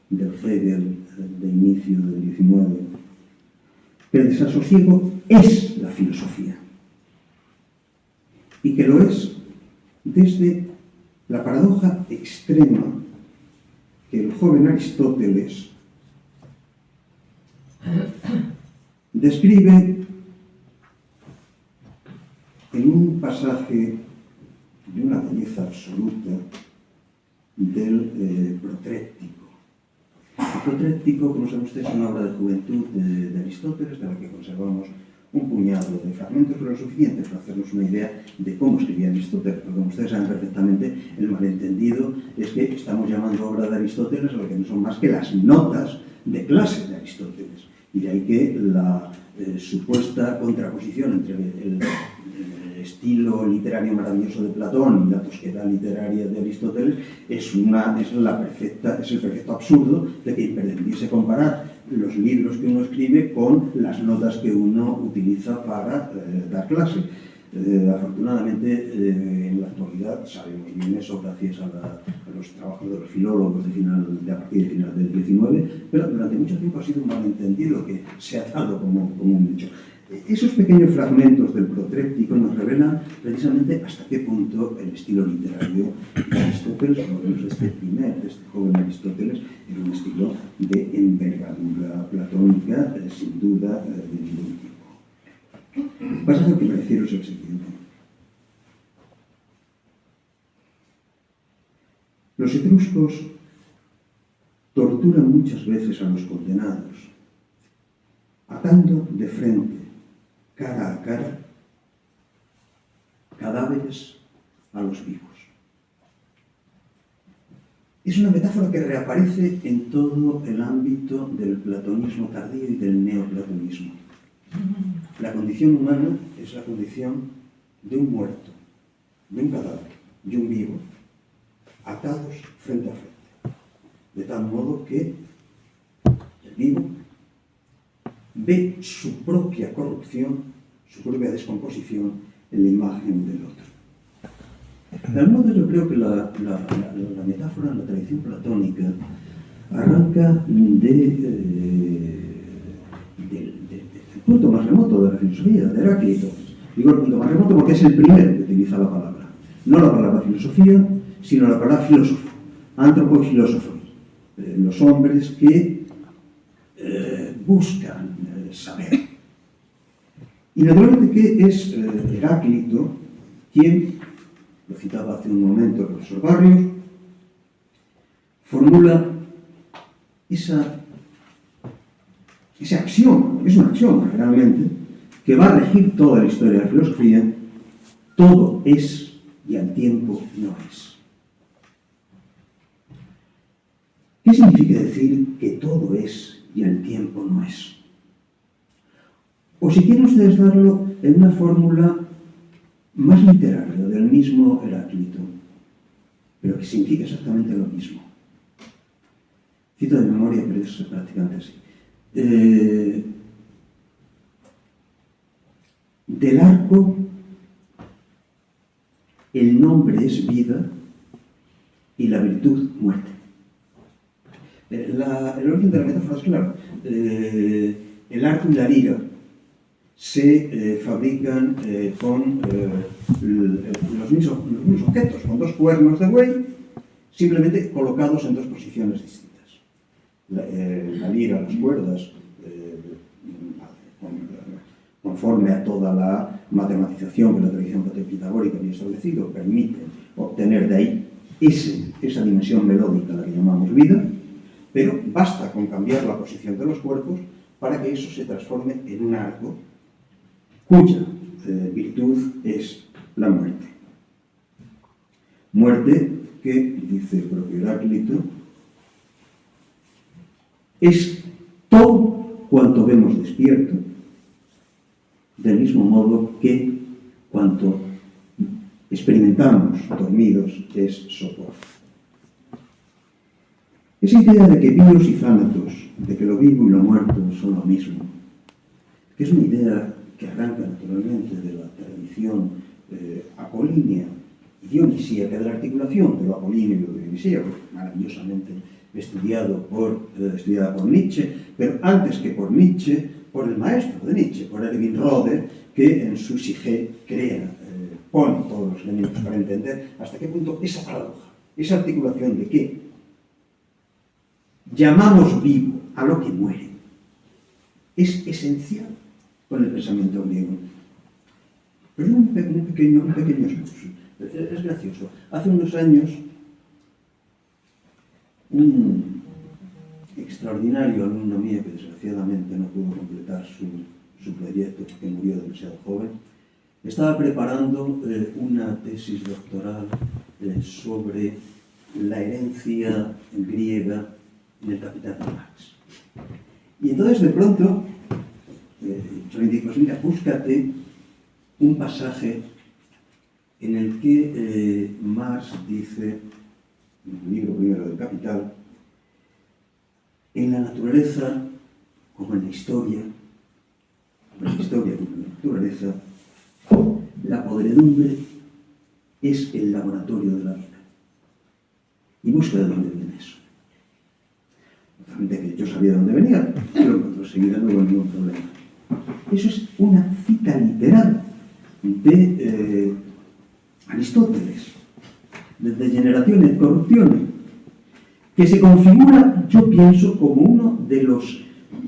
del Hegel de inicio del XIX. Que el desasosiego es la filosofía y que lo es desde la paradoja extrema que el joven Aristóteles describe en un pasaje de una belleza absoluta del Protréctico. El Protréctico, como saben ustedes, es una obra de juventud de Aristóteles, de la que conservamos un puñado de fragmentos, pero lo suficiente para hacernos una idea de cómo escribía Aristóteles, porque como ustedes saben perfectamente, el malentendido es que estamos llamando obra de Aristóteles a lo que no son más que las notas de clase de Aristóteles. Y de ahí que la supuesta contraposición entre el estilo literario maravilloso de Platón y la tosquedad literaria de Aristóteles es el perfecto absurdo de que pretendiese comparar los libros que uno escribe con las notas que uno utiliza para dar clase. Afortunadamente, en la actualidad sabemos bien eso gracias a los trabajos de los filólogos a partir del final del XIX, pero durante mucho tiempo ha sido un malentendido que se ha dado como un hecho. Esos pequeños fragmentos del Protréctico nos revelan precisamente hasta qué punto el estilo literario de Aristóteles Aristóteles, por lo menos de este joven Aristóteles, era un estilo de envergadura platónica, sin duda, de ningún tipo. El pasaje al que me refiero es el siguiente. Los etruscos torturan muchas veces a los condenados, atando de frente, cara a cara, cadáveres a los vivos. Es una metáfora que reaparece en todo el ámbito del platonismo tardío y del neoplatonismo. La condición humana es la condición de un muerto, de un cadáver, de un vivo, atados frente a frente. De tal modo que el vivo ve su propia corrupción, su propia descomposición en la imagen del otro. De algún modo yo creo que la metáfora en la tradición platónica arranca del punto más remoto de la filosofía, de Heráclito. Digo el punto más remoto porque es el primero que utiliza la palabra. No la palabra filosofía, sino la palabra filósofo, antropo y filósofo. Los hombres que buscan saber. Y naturalmente que es Heráclito quien, lo citaba hace un momento el profesor Barrios, formula ese axioma, es un axioma realmente, que va a regir toda la historia de la filosofía: todo es y al tiempo no es. ¿Qué significa decir que todo es y al tiempo no es? O si quieren ustedes darlo en una fórmula más literaria del mismo Heráclito, pero que significa exactamente lo mismo. Cito de memoria, pero es prácticamente así. Del arco, el nombre es vida y la virtud muerte. El origen de la metáfora es claro. El arco y la lira se fabrican con los mismos objetos, con dos cuernos de buey, simplemente colocados en dos posiciones distintas. La lira, las cuerdas, conforme a toda la matematización que la tradición pitagórica había establecido, permiten obtener de ahí esa dimensión melódica, la que llamamos vida, pero basta con cambiar la posición de los cuerpos para que eso se transforme en un arco cuya virtud es la muerte. Muerte que, dice el propio Heráclito, es todo cuanto vemos despierto, del mismo modo que cuanto experimentamos dormidos es sopor. Esa idea de que bios y thanatos, de que lo vivo y lo muerto son lo mismo, que es una idea que arranca naturalmente de la tradición apolínea y dionisíaca, de la articulación de lo apolíneo y lo dionisíaco, maravillosamente estudiada por Nietzsche, pero antes que por Nietzsche, por el maestro de Nietzsche, por Erwin Rohde, que en su Psyché pone todos los elementos para entender hasta qué punto esa paradoja, esa articulación de que llamamos vivo a lo que muere, es esencial con el pensamiento griego. Pero un pequeño excursus. Es gracioso. Hace unos años, un extraordinario alumno mío que desgraciadamente no pudo completar su proyecto porque murió demasiado joven, estaba preparando una tesis doctoral sobre la herencia griega en el Capital de Marx. Y entonces de pronto yo le digo, mira, búscate un pasaje en el que Marx dice, en el libro primero del Capital, en la naturaleza, como en la historia como en la naturaleza, la podredumbre es el laboratorio de la vida. Y busca de dónde viene eso. Obviamente que yo sabía de dónde venía, pero enseguida no hubo ningún problema. Eso es una cita literal de Aristóteles. de degenerazione e corruzione, que se configura, yo pienso, como uno de los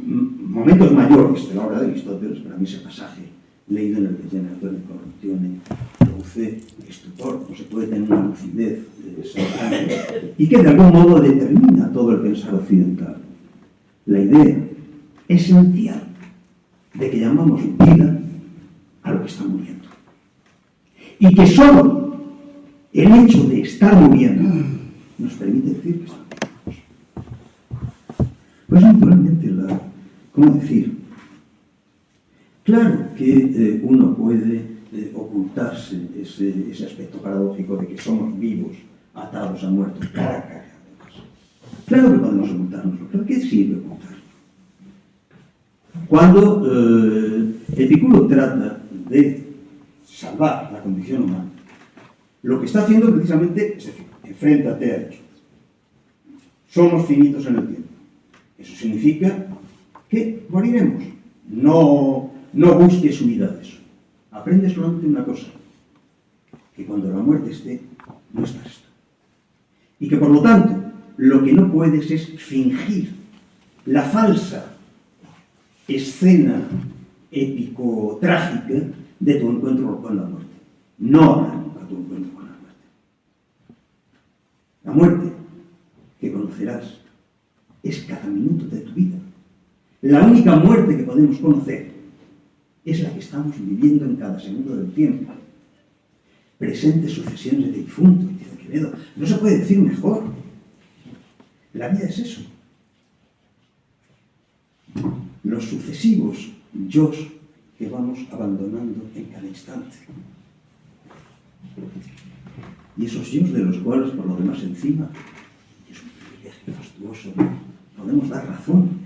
momentos mayores de la obra de Aristóteles. Para mí ese pasaje leído en el Degenerazione e corruzione produce estupor, no se puede tener una lucidez semejante, y que de algún modo determina todo el pensar occidental. La idea esencial de que llamamos vida a lo que está muriendo. Y que solo el hecho de estar muriendo nos permite decir que estamos vivos. Pues naturalmente, ¿cómo decir? Claro que uno puede ocultarse ese aspecto paradójico de que somos vivos, atados a muertos, cara a cara. Claro que podemos ocultárnoslo, pero ¿qué sirve ocultarlo? Cuando Epicuro trata de salvar la condición humana, lo que está haciendo precisamente es decir, enfréntate a ello. Somos finitos en el tiempo. Eso significa que moriremos. No busques huida de eso. Aprende solamente una cosa, que cuando la muerte esté, no estás tú. Y que por lo tanto, lo que no puedes es fingir la falsa escena épico-trágica de tu encuentro con la muerte. No habrá nunca tu encuentro con la muerte. La muerte que conocerás es cada minuto de tu vida. La única muerte que podemos conocer es la que estamos viviendo en cada segundo del tiempo. Presentes sucesiones de difuntos, dice Quevedo. No se puede decir mejor. La vida es eso. Los sucesivos yos que vamos abandonando en cada instante. Y esos yos de los cuales, por lo demás encima, es un privilegio fastuoso, podemos dar razón.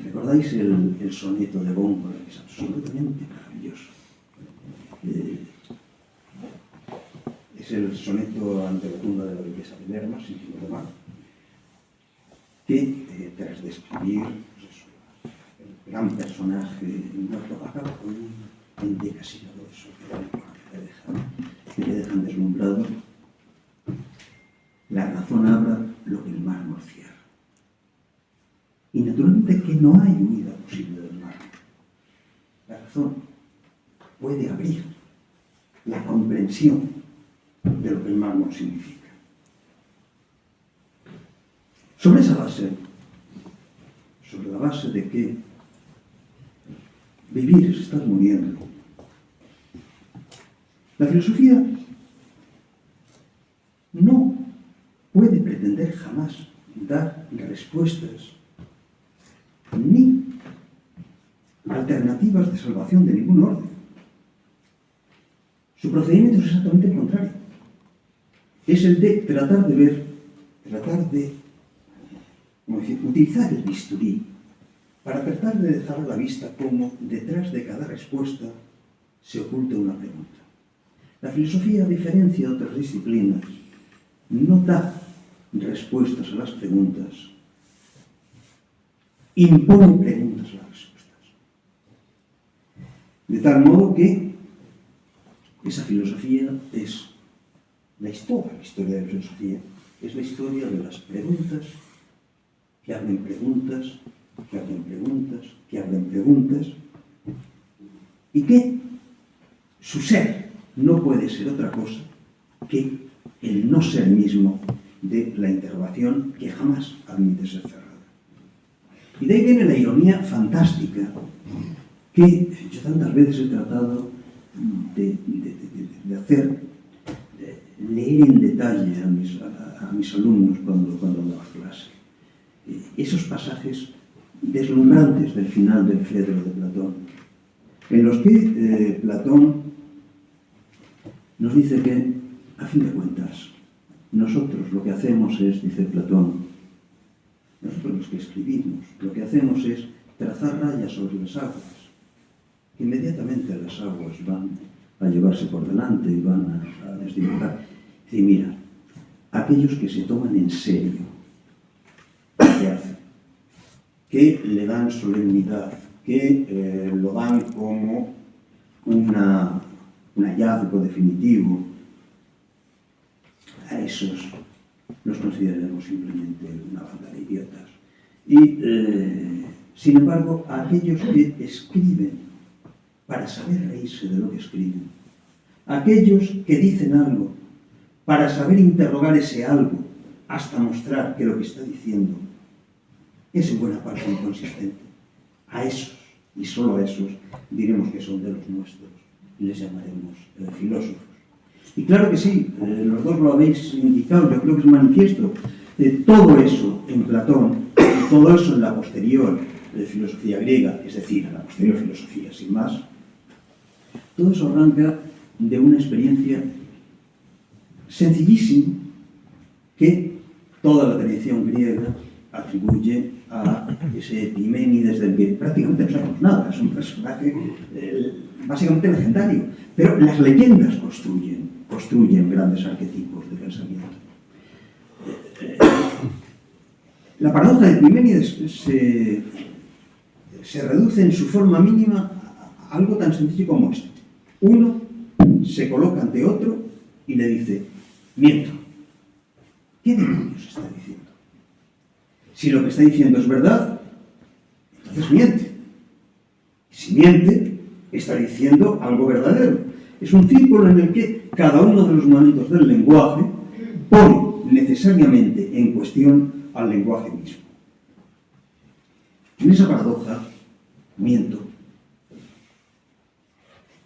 ¿Recordáis el soneto de Góngora, que es absolutamente maravilloso? Es el soneto ante la tumba de la belleza de Lerma, sin fin de mal, que tras describir el gran personaje muerto, acaba con un endecasílabo de soledad que te dejan deslumbrado. La razón abra lo que el mármol cierra. Y naturalmente que no hay huida posible del mármol. La razón puede abrir la comprensión de lo que el mármol significa. Sobre esa base, sobre la base de que vivir es estar muriendo, la filosofía no puede pretender jamás dar respuestas ni alternativas de salvación de ningún orden. Su procedimiento es exactamente el contrario. Es el de tratar de ver, tratar de utilizar el bisturí para tratar de dejar a la vista cómo detrás de cada respuesta se oculta una pregunta. La filosofía, a diferencia de otras disciplinas, no da respuestas a las preguntas, impone preguntas a las respuestas. De tal modo que esa filosofía es la historia de la filosofía, es la historia de las preguntas que abren preguntas, que abren preguntas, que abren preguntas, y que su ser no puede ser otra cosa que el no ser mismo de la interrogación que jamás admite ser cerrada. Y de ahí viene la ironía fantástica que yo tantas veces he tratado de hacer, leer en detalle a mis alumnos cuando daba clase. Esos pasajes deslumbrantes del final del Fedro de Platón, en los que Platón nos dice que, a fin de cuentas, nosotros lo que hacemos es, dice Platón, nosotros los que escribimos, lo que hacemos es trazar rayas sobre las aguas. Inmediatamente las aguas van a llevarse por delante y van a desdibujar. Es decir, mira, aquellos que se toman en serio ¿qué hacen? Que le dan solemnidad, que lo dan como un hallazgo definitivo, a esos los consideraremos simplemente una banda de idiotas. Y, sin embargo, a aquellos que escriben para saber reírse de lo que escriben, a aquellos que dicen algo para saber interrogar ese algo hasta mostrar que lo que está diciendo es en buena parte inconsistente, a esos, y solo a esos, diremos que son de los nuestros y les llamaremos filósofos. Y claro que sí, los dos lo habéis indicado, yo creo que es manifiesto. Todo eso en Platón, y todo eso en la posterior filosofía griega, es decir, en la posterior filosofía, sin más, todo eso arranca de una experiencia sencillísima que toda la tradición griega atribuye a ese Epiménides del que prácticamente no sabemos nada, es un personaje básicamente legendario, pero las leyendas construyen grandes arquetipos de pensamiento. La paradoja de Epiménides se reduce en su forma mínima a algo tan sencillo como esto. Uno se coloca ante otro y le dice: miento. ¿Qué demonios está diciendo? Si lo que está diciendo es verdad, entonces miente. Si miente, está diciendo algo verdadero. Es un círculo en el que cada uno de los momentos del lenguaje pone necesariamente en cuestión al lenguaje mismo. En esa paradoja, miento,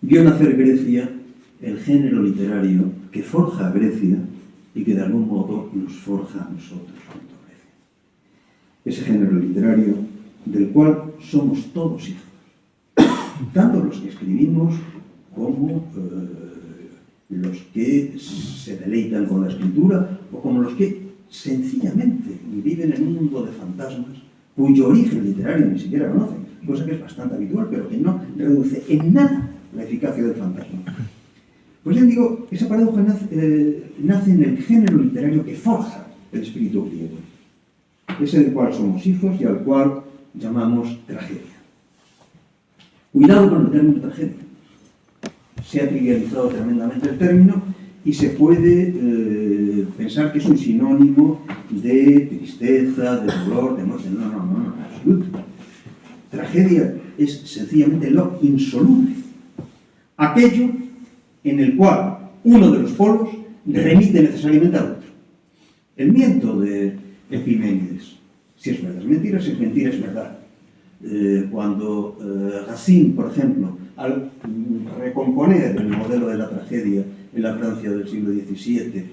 vio nacer Grecia el género literario que forja a Grecia y que de algún modo nos forja a nosotros junto a Grecia. Ese género literario del cual somos todos hijos, tanto los que escribimos como los que se deleitan con la escritura o como los que sencillamente viven en un mundo de fantasmas cuyo origen literario ni siquiera conocen, cosa que es bastante habitual, pero que no reduce en nada la eficacia del fantasma. Pues ya digo, esa paradoja nace en el género literario que forja el espíritu griego, ese del cual somos hijos y al cual llamamos tragedia. Cuidado con el término tragedia. Se ha trivializado tremendamente el término y se puede pensar que es un sinónimo de tristeza, de dolor, de muerte. No, en absoluto. Tragedia es sencillamente lo insoluble. Aquello en el cual uno de los polos remite necesariamente al otro. El miento de Epiménides. Si es verdad es mentira, si es mentira es verdad. Cuando Racine, por ejemplo, al recomponer el modelo de la tragedia en la Francia del siglo XVII,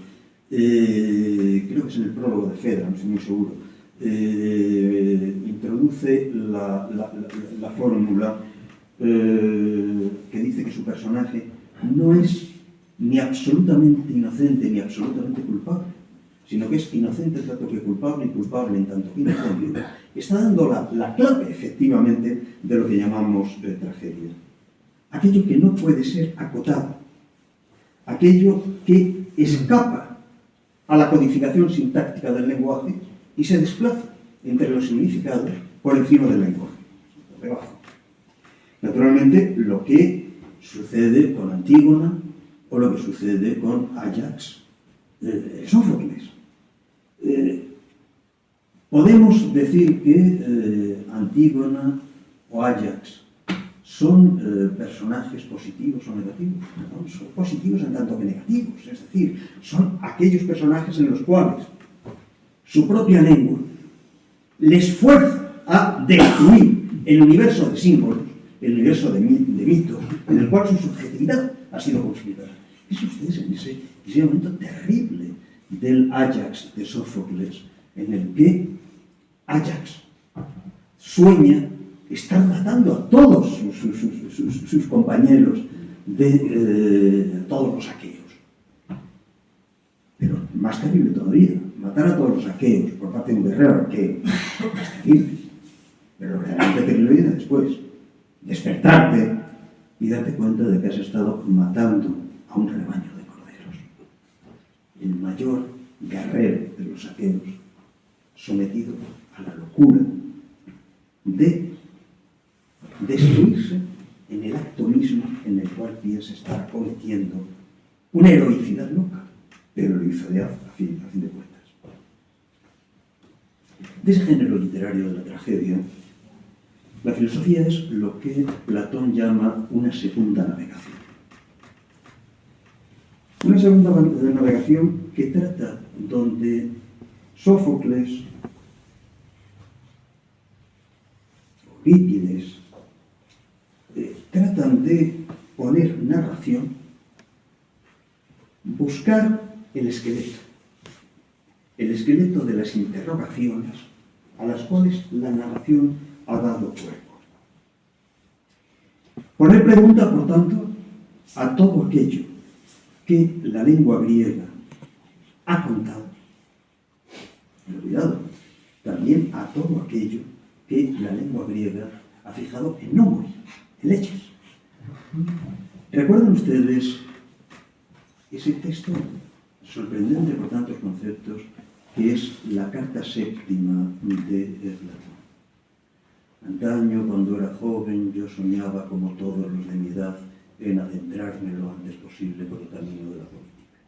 creo que es en el prólogo de Fedra, no estoy muy seguro, introduce la fórmula que dice que su personaje no es ni absolutamente inocente ni absolutamente culpable, sino que es inocente en tanto que culpable y culpable en tanto que inocente. Está dando la clave, efectivamente, de lo que llamamos tragedia. Aquello que no puede ser acotado, aquello que escapa a la codificación sintáctica del lenguaje y se desplaza entre los significados por encima del lenguaje, por debajo. Naturalmente, lo que sucede con Antígona o lo que sucede con Ajax, Sófocles. Podemos decir que Antígona o Ajax son personajes positivos o negativos. ¿No? Son positivos en tanto que negativos, es decir, son aquellos personajes en los cuales su propia lengua les fuerza a destruir el universo de símbolos, el universo de mitos, en el cual su subjetividad ha sido configurada. Eso ustedes en ese momento terrible del Ajax de Sófocles, en el que Ajax sueña estar matando a todos sus compañeros de todos los aqueos. Pero más terrible todavía, matar a todos los aqueos por parte de un guerrero aqueo es terrible. Pero realmente terrible viene después. Despertarte y darte cuenta de que has estado matando a un rebaño de corderos. El mayor guerrero de los aqueos, sometido a la locura de destruirse en el acto mismo en el cual piensa estar cometiendo una heroicidad loca, pero lo hizo ya a fin de cuentas. De ese género literario de la tragedia, la filosofía es lo que Platón llama una segunda navegación. Una segunda navegación que trata donde Sófocles, Eurípides, tratan de poner narración, buscar el esqueleto de las interrogaciones a las cuales la narración ha dado cuerpo. Poner pregunta, por tanto, a todo aquello que la lengua griega ha contado. Pero cuidado, también a todo aquello que la lengua griega ha fijado en nombres, en hechos. ¿Recuerdan ustedes ese texto sorprendente por tantos conceptos que es la carta séptima de Platón? Antaño, cuando era joven, yo soñaba, como todos los de mi edad, en adentrarme lo antes posible por el camino de la política.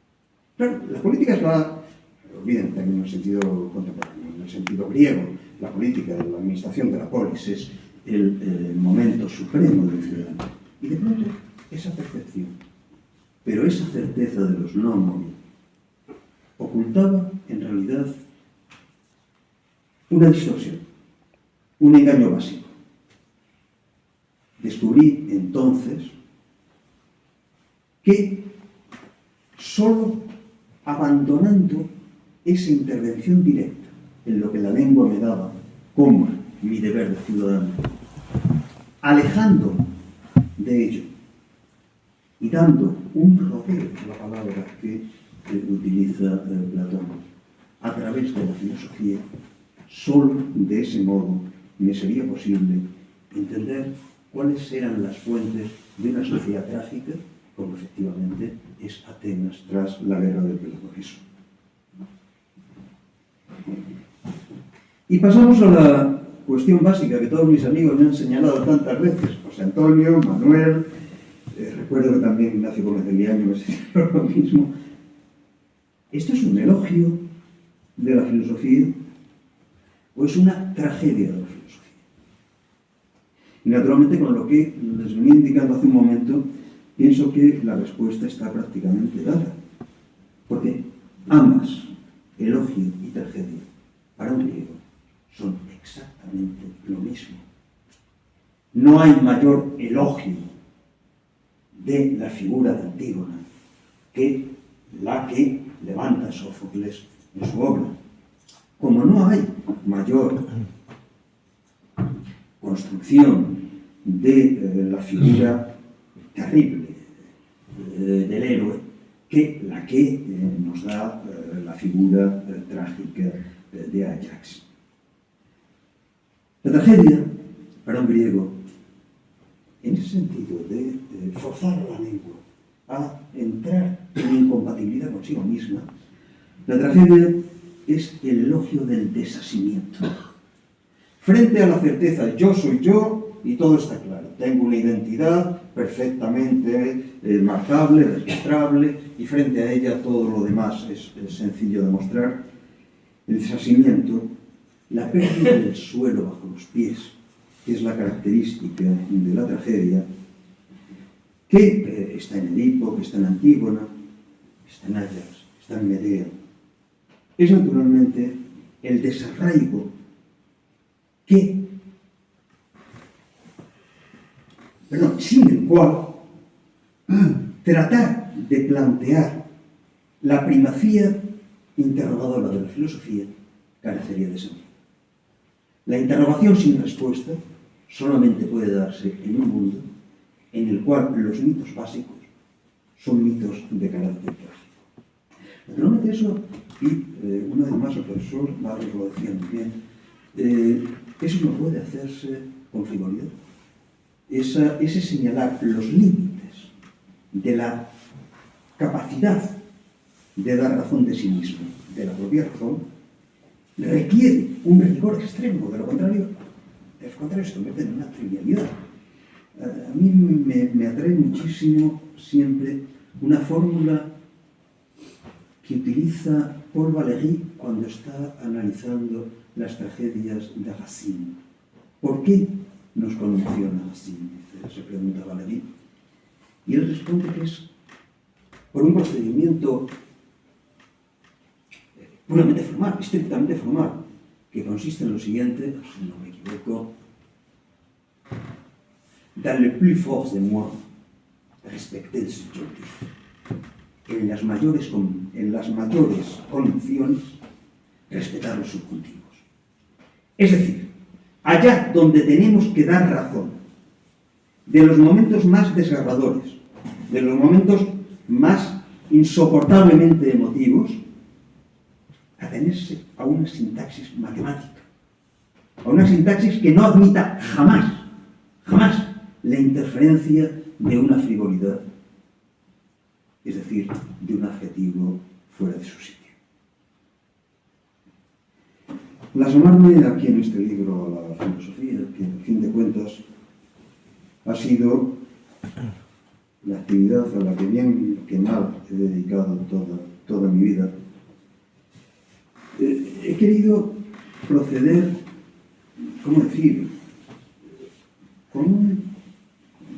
Claro, la política es bien, también en el sentido contemporáneo, en el sentido griego, la política, la administración de la polis es el momento supremo del ciudadano. Y de pronto, esa percepción, pero esa certeza de los nomos, ocultaba en realidad una distorsión, un engaño básico. Descubrí entonces que solo abandonando esa intervención directa en lo que la lengua me daba como mi deber de ciudadano, alejando de ello y dando un rodeo, la palabra que utiliza Platón, a través de la filosofía, solo de ese modo me sería posible entender cuáles eran las fuentes de una sociedad trágica, como efectivamente es Atenas tras la guerra del Peloponeso. Y pasamos a la cuestión básica que todos mis amigos me han señalado tantas veces, José Antonio, Manuel, recuerdo que también Ignacio Gómez de Liaño me señaló lo mismo. ¿Esto es un elogio de la filosofía o es una tragedia de la filosofía? Y naturalmente, con lo que les venía indicando hace un momento, pienso que la respuesta está prácticamente dada. Porque ambas, elogio y tragedia, para un griego, son exactamente lo mismo. No hay mayor elogio de la figura de Antígona que la que levanta Sófocles en su obra. Como no hay mayor construcción de la figura terrible del héroe que la que nos da la figura trágica de Ajax. La tragedia, para un griego, en ese sentido de forzar a la lengua a entrar en incompatibilidad consigo misma, la tragedia es el elogio del desasimiento. Frente a la certeza, yo soy yo y todo está claro. Tengo una identidad perfectamente marcable, registrable, y frente a ella todo lo demás es sencillo de mostrar. El desasimiento, la pérdida del suelo bajo los pies, que es la característica de la tragedia, que está en Edipo, que está en Antígona, está en Ajax, está en Medea, es naturalmente el desarraigo sin el cual tratar de plantear la primacía interrogadora de la filosofía carecería de sentido. La interrogación sin respuesta solamente puede darse en un mundo en el cual los mitos básicos son mitos de carácter trágico. Naturalmente eso, y una vez más el profesor Barros lo decía muy bien, eso no puede hacerse con frivolidad. Ese señalar los límites de la capacidad de dar razón de sí mismo, de la propia razón, requiere un rigor extremo, de lo contrario se convierte en una trivialidad. A mí me atrae muchísimo siempre una fórmula que utiliza Paul Valéry cuando está analizando las tragedias de Racine. ¿Por qué nos conmociona Racine? Se pregunta Valéry. Y él responde que es por un procedimiento puramente formal, estrictamente formal, que consiste en lo siguiente, si no me equivoco, dans le plus fort de moi, respecter el subjectif. En las mayores condiciones, respetar los subjuntivos. Es decir, allá donde tenemos que dar razón de los momentos más desgarradores, de los momentos más insoportablemente emotivos, atenerse a una sintaxis matemática, a una sintaxis que no admita jamás la interferencia de una frivolidad, es decir, de un adjetivo fuera de su sitio. Plasmarme aquí en este libro a la filosofía, que a fin de cuentas ha sido la actividad a la que bien que mal he dedicado toda mi vida, he querido proceder, ¿cómo decir?, con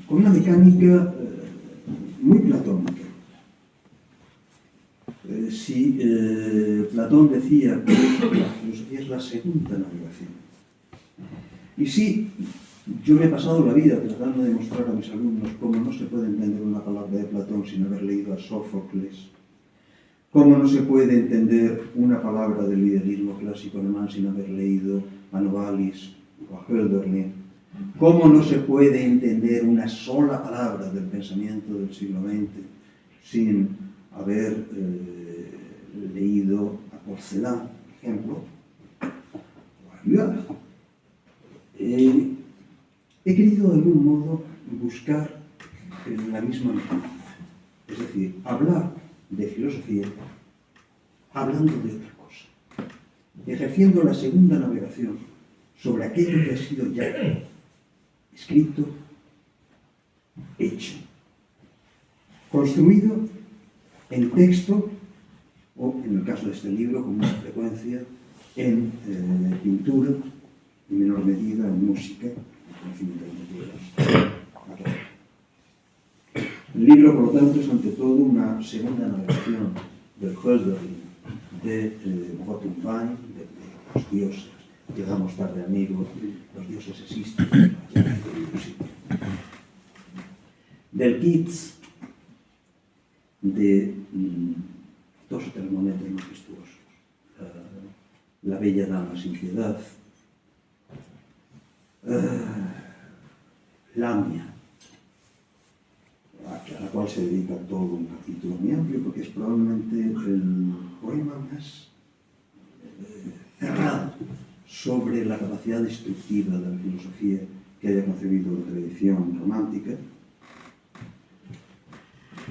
una mecánica muy platónica. Si Platón decía que la filosofía es la segunda navegación, y si yo me he pasado la vida tratando de mostrar a mis alumnos cómo no se puede entender una palabra de Platón sin haber leído a Sófocles, cómo no se puede entender una palabra del liderismo clásico alemán sin haber leído a Novalis o a Hölderlin, cómo no se puede entender una sola palabra del pensamiento del siglo XX sin haber leído a Porcelin, por ejemplo, o a Luard. He querido de algún modo buscar la misma mecánica, es decir, hablar de filosofía hablando de otra cosa, ejerciendo la segunda navegación sobre aquello que ha sido ya escrito, hecho, construido en texto o, en el caso de este libro, con mucha frecuencia, en pintura, en menor medida en música, en conocimiento de culturas. El libro, por lo tanto, es ante todo una segunda navegación del Hölderlin, de Rotunwein, de los dioses. Llegamos tarde, amigos, los dioses existen. Del Keats, de dos o tres momentos majestuosos. La bella dama sin piedad, Lamia, a la cual se dedica todo un capítulo muy amplio, porque es probablemente el poema más cerrado sobre la capacidad destructiva de la filosofía que haya concebido la tradición romántica.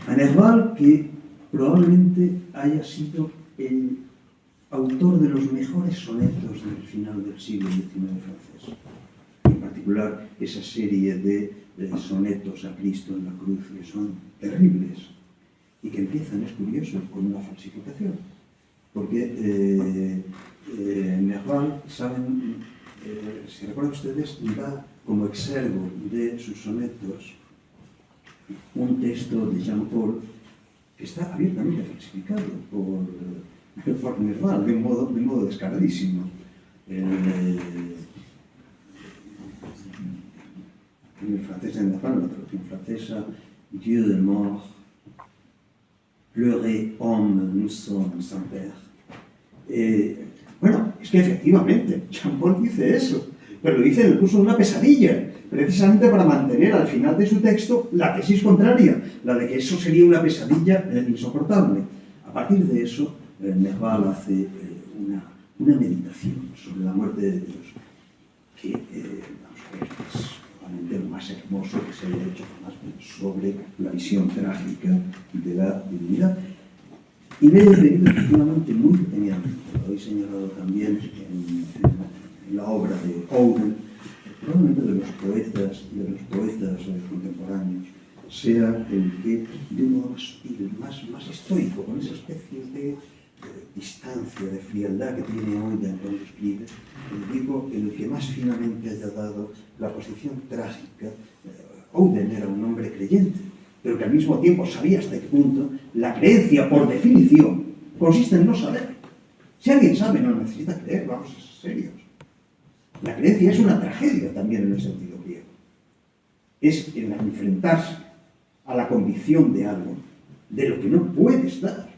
A Nerval, que probablemente haya sido el autor de los mejores sonetos del final del siglo XIX francés. En particular, esa serie de sonetos a Cristo en la cruz, que son terribles y que empiezan, es curioso, con una falsificación. Porque Nerval, saben, si recuerdan ustedes, da como exergo de sus sonetos un texto de Jean Paul que está abiertamente falsificado por Nerval, de un modo descaradísimo. En el francés de Nerval, la traducción francesa, Dieu de mort, pleurez homme, nous sommes sans père. Bueno, es que efectivamente, Jean Paul dice eso, pero lo dice en el curso de una pesadilla, precisamente para mantener al final de su texto la tesis contraria, la de que eso sería una pesadilla insoportable. A partir de eso, Nerval hace una meditación sobre la muerte de Dios, que vamos a ver, es probablemente lo más hermoso que se haya hecho jamás sobre la visión trágica de la divinidad. Y me he referido efectivamente muy detenidamente, lo he señalado también en la obra de Owen, probablemente de los poetas contemporáneos sea el que, de un modo más sutil, más estoico, con esa especie de distancia, de frialdad que tiene Ouden cuando escribe, digo, el que más finamente haya dado la posición trágica. Ouden era un hombre creyente, pero que al mismo tiempo sabía hasta qué punto la creencia, por definición, consiste en no saber. Si alguien sabe, no necesita creer, vamos a ser serios. La creencia es una tragedia también en el sentido griego. Es el enfrentarse a la convicción de algo, de lo que no puedes dar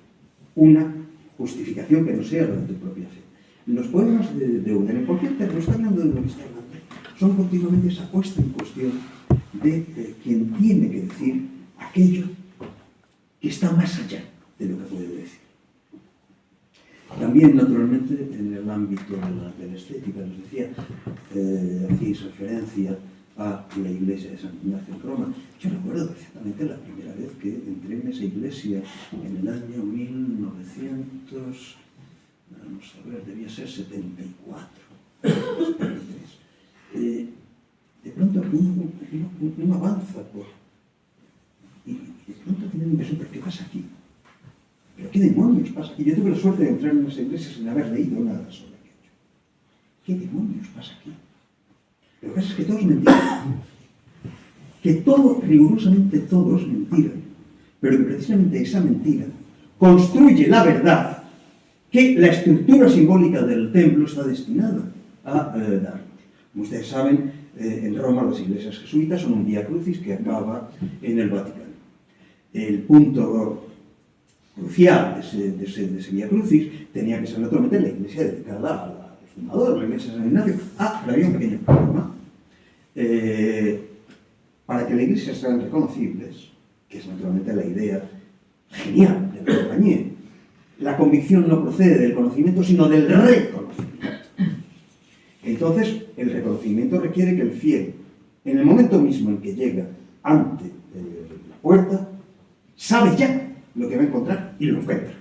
una justificación que no sea la de tu propia fe. Los poemas de Ouden, en cualquier término, está hablando de lo que está hablando, son continuamente esa puesta en cuestión de quien tiene que decir aquello que está más allá de lo que puede decir. También, naturalmente, en el ámbito de la estética, les decía, hacéis referencia a la iglesia de San Ignacio en Roma. Yo recuerdo perfectamente la primera vez que entré en esa iglesia en el año 1900, vamos a ver, debía ser 74, 73. De pronto uno avanza y de pronto tiene la impresión, ¿pero qué pasa aquí? ¿Pero qué demonios pasa aquí? Yo tuve la suerte de entrar en esa iglesia sin haber leído nada sobre aquello. ¿Qué demonios pasa aquí? Lo que pasa es que todo es mentira. Que todo, rigurosamente todo es mentira. Pero que precisamente esa mentira construye la verdad que la estructura simbólica del templo está destinada a darnos. Como ustedes saben, en Roma las iglesias jesuitas son un vía crucis que acaba en el Vaticano. El punto crucial de ese vía crucis tenía que ser naturalmente la iglesia dedicada al fundador, la iglesia de San Ignacio. Pero había un pequeño problema. Para que las iglesias sean reconocibles, que es naturalmente la idea genial de la compañía, la convicción no procede del conocimiento, sino del reconocimiento. Entonces, el reconocimiento requiere que el fiel, en el momento mismo en que llega ante la puerta, sabe ya lo que va a encontrar y lo encuentra.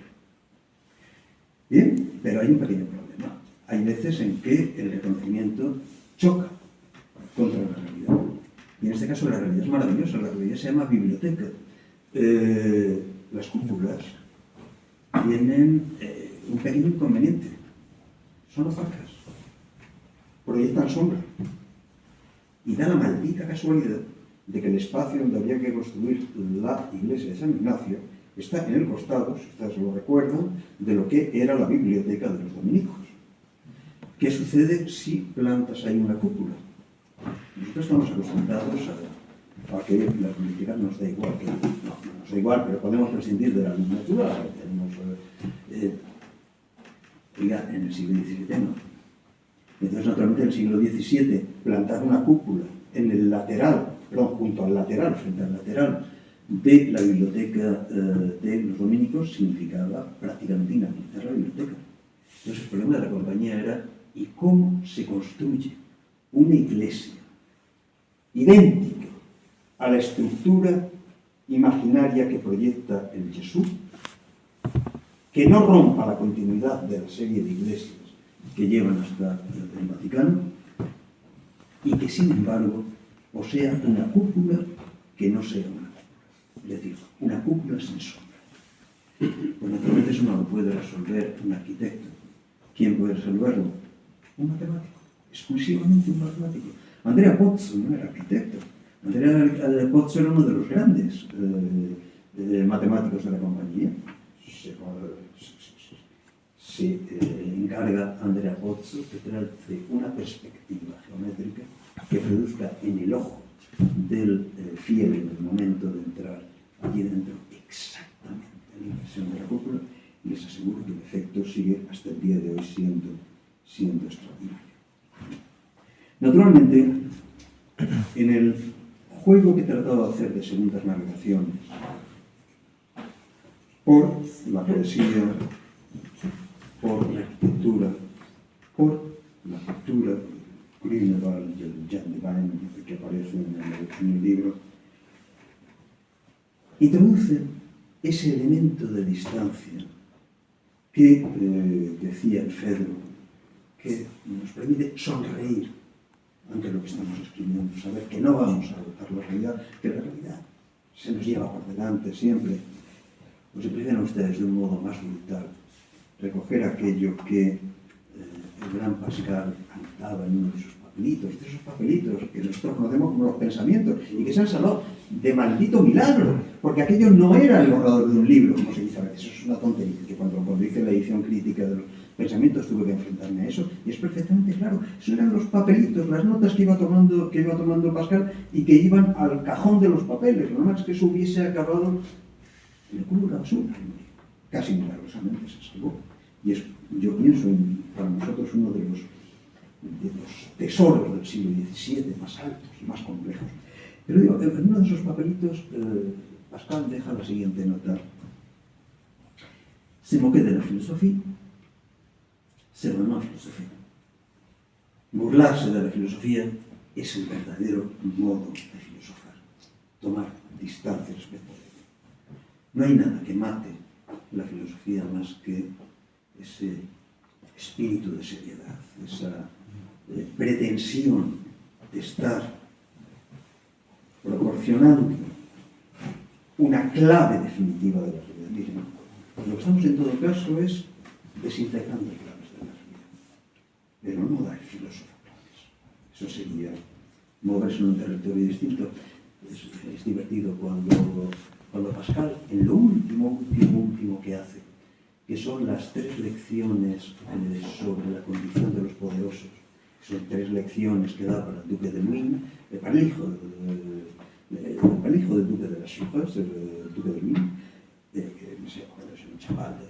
Bien, pero hay un pequeño problema. Hay veces en que el reconocimiento choca contra la realidad. Y en este caso la realidad es maravillosa, la realidad se llama biblioteca. Las cúpulas tienen un pequeño inconveniente. Son opacas. Proyectan sombra. Y da la maldita casualidad de que el espacio donde había que construir la iglesia de San Ignacio está en el costado, si ustedes lo recuerdan, de lo que era la biblioteca de los dominicos. ¿Qué sucede si plantas ahí una cúpula? Nosotros estamos acostumbrados a que la política nos da igual, no nos da igual, pero podemos prescindir de la luz natural. En el siglo XVII no. Entonces, naturalmente, en el siglo XVII, plantar una cúpula en el lateral, junto al lateral, frente al lateral de la biblioteca de los dominicos, significaba prácticamente inhabilitar la biblioteca. Entonces, el problema de la compañía era ¿y cómo se construye una iglesia idéntica a la estructura imaginaria que proyecta el Jesús, que no rompa la continuidad de la serie de iglesias que llevan hasta el Vaticano y que, sin embargo, posea una cúpula que no sea una cúpula, es decir, una cúpula sin sombra? Pues naturalmente eso no lo puede resolver un arquitecto. ¿Quién puede resolverlo? Un matemático, exclusivamente un matemático. Andrea Pozzo no era arquitecto. Andrea Pozzo era uno de los grandes matemáticos de la compañía. Se encarga Andrea Pozzo de traerse una perspectiva geométrica que produzca en el ojo del fiel en el momento de entrar allí dentro exactamente la impresión de la cúpula, y les aseguro que el efecto sigue hasta el día de hoy siendo extraordinario. Naturalmente, en el juego que he tratado de hacer de segundas navegaciones, por la poesía, por la arquitectura, por la cultura, Grünewald y el Jan Devine, que aparecen en el libro, introduce ese elemento de distancia que decía el Fedro, que nos permite sonreír ante lo que estamos escribiendo, saber que no vamos a adoptar la realidad, que la realidad se nos lleva por delante siempre. Pues empiezan ustedes de un modo más brutal, recoger aquello que el gran Pascal anotaba en uno de sus papelitos que nosotros conocemos como los pensamientos y que se han salvado de maldito milagro, porque aquello no era el borrador de un libro, como se dice a veces. Eso es una tontería, que cuando hice la edición crítica de los pensamientos tuve que enfrentarme a eso, y es perfectamente claro. Esos eran los papelitos, las notas que iba tomando Pascal y que iban al cajón de los papeles. Lo más que eso hubiese acabado en el culo de la basura. Casi milagrosamente se salvó. Y es, yo pienso, para nosotros uno de los tesoros del siglo XVII más altos y más complejos. Pero digo, en uno de esos papelitos, Pascal deja la siguiente nota. Se moqué de la filosofía, se ganó a filosofía. Burlarse de la filosofía es el verdadero modo de filosofar, tomar distancia respecto a ella. No hay nada que mate la filosofía más que ese espíritu de seriedad, esa pretensión de estar proporcionando una clave definitiva de la realidad. Miren, lo que estamos en todo caso es desintegrando claves de la realidad, pero no dar filósofo claves. Eso sería moverse en un territorio distinto. Es divertido cuando Pascal, en lo último que hace, que son las 3 lecciones sobre la condición de los poderosos, son 3 lecciones que da para el duque de Luynes, para el hijo del duque de las Chevreuse, el duque de Luynes, que no sé, es un chaval de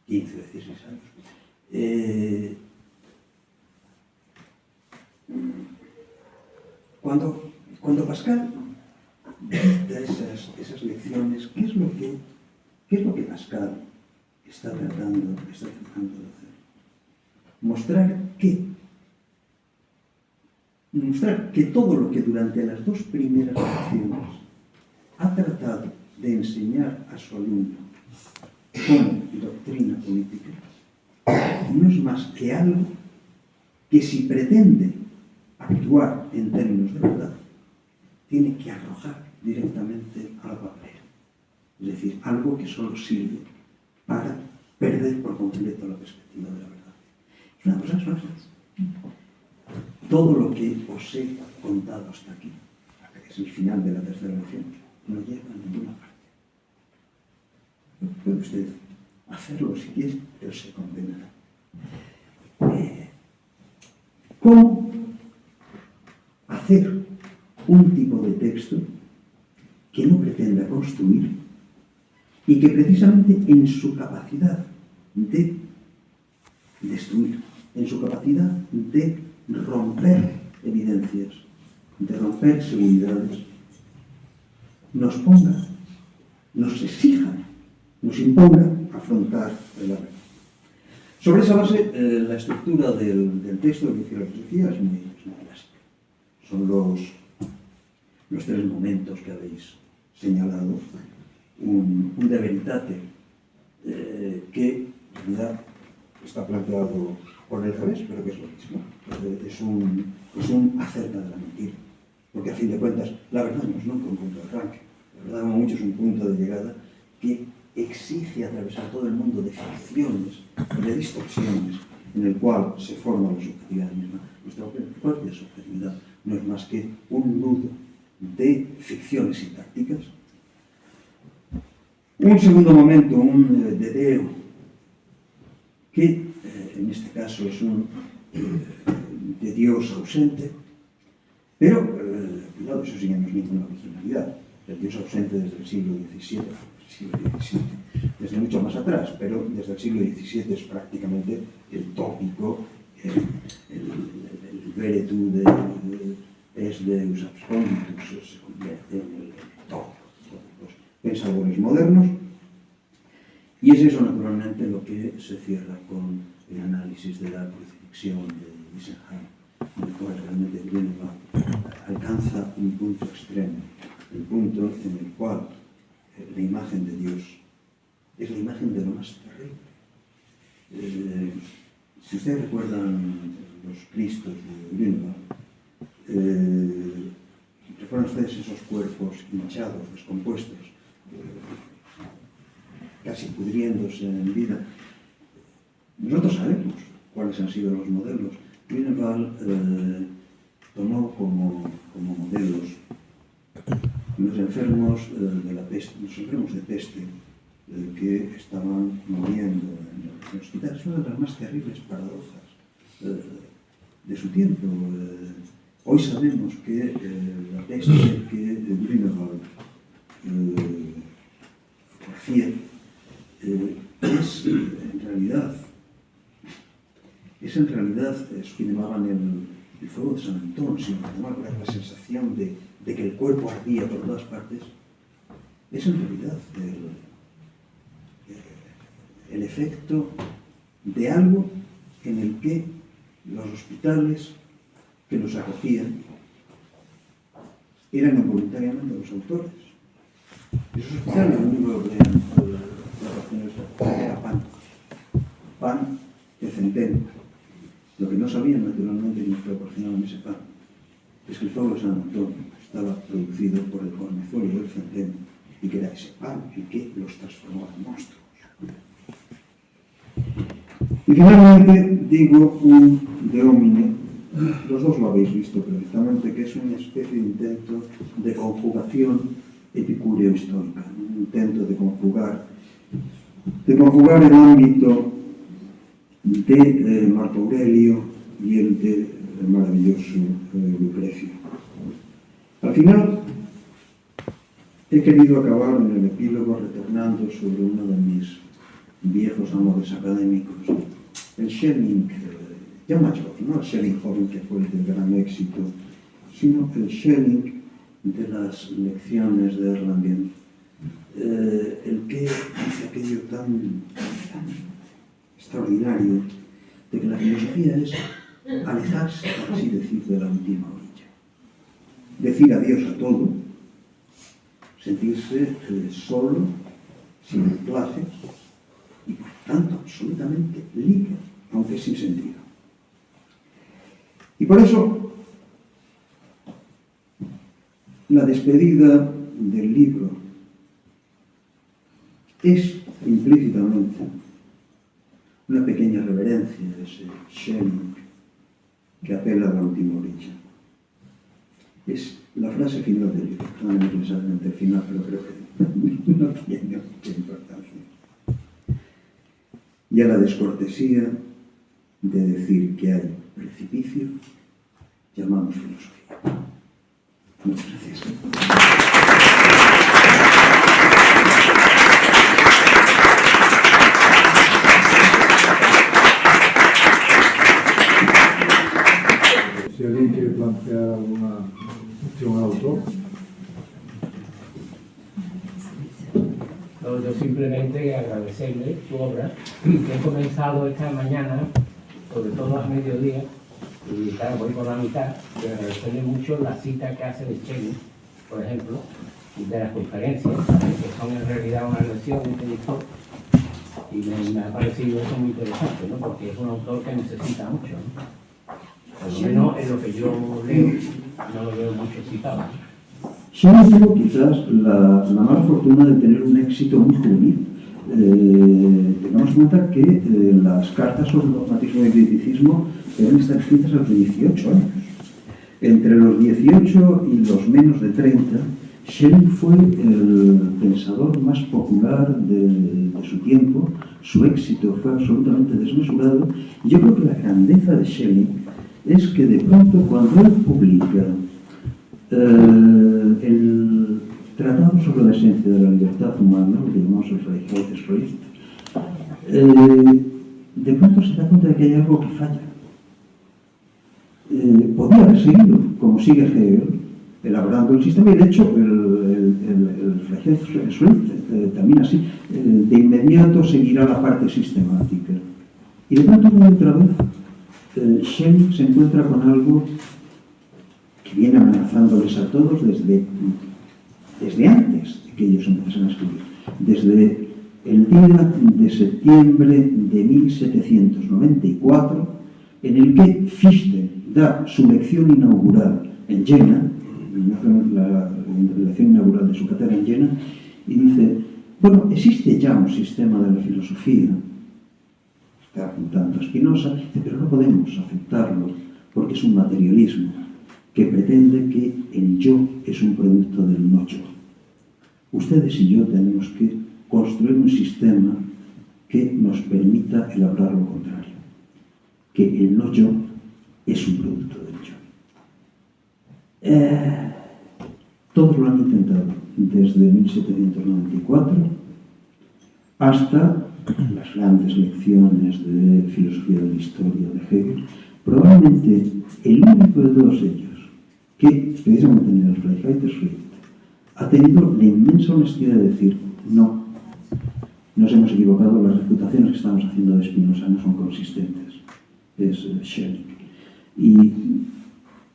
15 o 16 años. Cuando Pascal dicta esas lecciones, ¿qué es lo que Pascal está tratando de hacer? Mostrar que todo lo que durante las 2 primeras lecciones ha tratado de enseñar a su alumno como doctrina política no es más que algo que, si pretende actuar en términos de verdad, tiene que arrojar directamente a la papelera. Es decir, algo que solo sirve para perder por completo la perspectiva de la verdad. Es una cosa fácil. Todo lo que os he contado hasta aquí, que es el final de la tercera lección, no llega a ninguna parte. Puede usted hacerlo si quiere, pero se condenará. ¿Cómo hacer un tipo de texto que no pretenda construir y que precisamente en su capacidad de destruir, en su capacidad de romper evidencias, de romper seguridades, nos ponga, nos exija, nos imponga afrontar la verdad? Sobre esa base, la estructura del texto de la filosofía es muy clásica. Son los 3 momentos que habéis señalado. Un de veritate que en realidad está planteado por el revés, pero que es lo mismo. Es un acerca de la mentira. Porque a fin de cuentas, la verdad no es nunca un punto de arranque. La verdad, como mucho, es un punto de llegada que exige atravesar todo el mundo de ficciones, de distorsiones, en el cual se forma la subjetividad misma. Nuestra propia subjetividad no es más que un nudo de ficciones sintácticas. Un segundo momento, un dedeo, que en este caso es un de Dios ausente, pero, cuidado, eso sí que no es ninguna originalidad. El Dios ausente desde el siglo XVII, desde mucho más atrás, pero desde el siglo XVII es prácticamente el tópico, el veretu de es Deus absconditus, se convierte en el tópico de los pensadores modernos, y es eso naturalmente lo que se cierra con el análisis de la crucifixión de Wissenheim, en el cual realmente alcanza un punto extremo, el punto en el cual la imagen de Dios es la imagen de lo más terrible. Si ustedes recuerdan los Cristos de Grünewald, fueron ustedes esos cuerpos hinchados, descompuestos, casi pudriéndose en vida. Nosotros sabemos cuáles han sido los modelos. Grünewald tomó como modelos los enfermos de la peste, los enfermos de peste que estaban muriendo en el hospital. Es una de las más terribles paradojas de su tiempo. Hoy sabemos que la peste que Grünewald hacía es en realidad eso que llamaban el fuego de San Antón, si la sensación de que el cuerpo ardía por todas partes, es en realidad el efecto de algo en el que los hospitales que los acogían eran involuntariamente los autores. Esos hospitales, el libro de la era pan de centeno. Lo que no sabían, naturalmente, y nos proporcionaban ese pan, es que el fuego de San Antón estaba producido por el cornezuelo del centeno y que era ese pan el que los transformaba en monstruos. Y finalmente digo un de homine, los dos lo habéis visto perfectamente, que es una especie de intento de conjugación epicúreo-histórica, un intento de conjugar el ámbito de Marco Aurelio y el de maravilloso Lucrecio. Al final, he querido acabar en el epílogo retornando sobre uno de mis viejos amores académicos, el Schelling, ya mayor, no el Schelling joven que fue el del gran éxito, sino el Schelling de las lecciones de Erlangen, el que dice aquello tan extraordinario de que la filosofía es alejarse, por así decir, de la última orilla, decir adiós a todo, sentirse solo, sin clases y por tanto absolutamente libre, aunque sin sentido. Y por eso la despedida del libro es implícitamente una pequeña reverencia de ese Schelling que apela a la última orilla. Es la frase final del libro, no es necesariamente el final, pero creo que no tiene mucha importancia. Y a la descortesía de decir que hay precipicio, llamamos filosofía. Muchas gracias. Si alguien quiere plantear alguna cuestión al autor. No, yo simplemente agradecerle su obra, que he comenzado esta mañana, sobre todo a mediodía, y claro, voy por la mitad, y agradecerle mucho la cita que hace de Schelling, por ejemplo, y de las conferencias, que son en realidad una lección intelectual, y me ha parecido eso muy interesante, ¿no? Porque es un autor que necesita mucho, ¿no? Por lo menos en lo que yo leo, no lo veo mucho citado. Solo tuvo quizás la mala fortuna de tener un éxito muy juvenil. Tengamos en cuenta que las cartas sobre el dogmatismo y el criticismo deben estar escritas a los 18 años. Entre los 18 y los menos de 30, Schelling fue el pensador más popular de su tiempo. Su éxito fue absolutamente desmesurado. Y yo creo que la grandeza de Schelling es que de pronto, cuando él publica el Tratado sobre la esencia de la libertad humana, lo que llamamos el Freiheitsschrift, de pronto se da cuenta de que hay algo que falla. Podría haber seguido, como sigue Hegel, elaborando el sistema, y de hecho el Freiheitsschrift también así, de inmediato seguirá la parte sistemática. Y de pronto, otra vez, Schelling se encuentra con algo que viene amenazándoles a todos desde antes de que ellos empezaran a escribir, desde el día de septiembre de 1794, en el que Fichte da su lección inaugural en Jena, la interpretación inaugural de su cátedra en Jena, y dice, bueno, existe ya un sistema de la filosofía, está apuntando a Spinoza, pero no podemos aceptarlo porque es un materialismo que pretende que el yo es un producto del no yo. Ustedes y yo tenemos que construir un sistema que nos permita elaborar lo contrario, que el no yo es un producto del yo. Todos lo han intentado, desde 1794 hasta las grandes lecciones de filosofía de la historia de Hegel. Probablemente el único de todos ellos que, precisamente en el Freiheitsfried, ha tenido la inmensa honestidad de decir, no, nos hemos equivocado, las refutaciones que estamos haciendo de Spinoza no son consistentes. Es Schelling. Y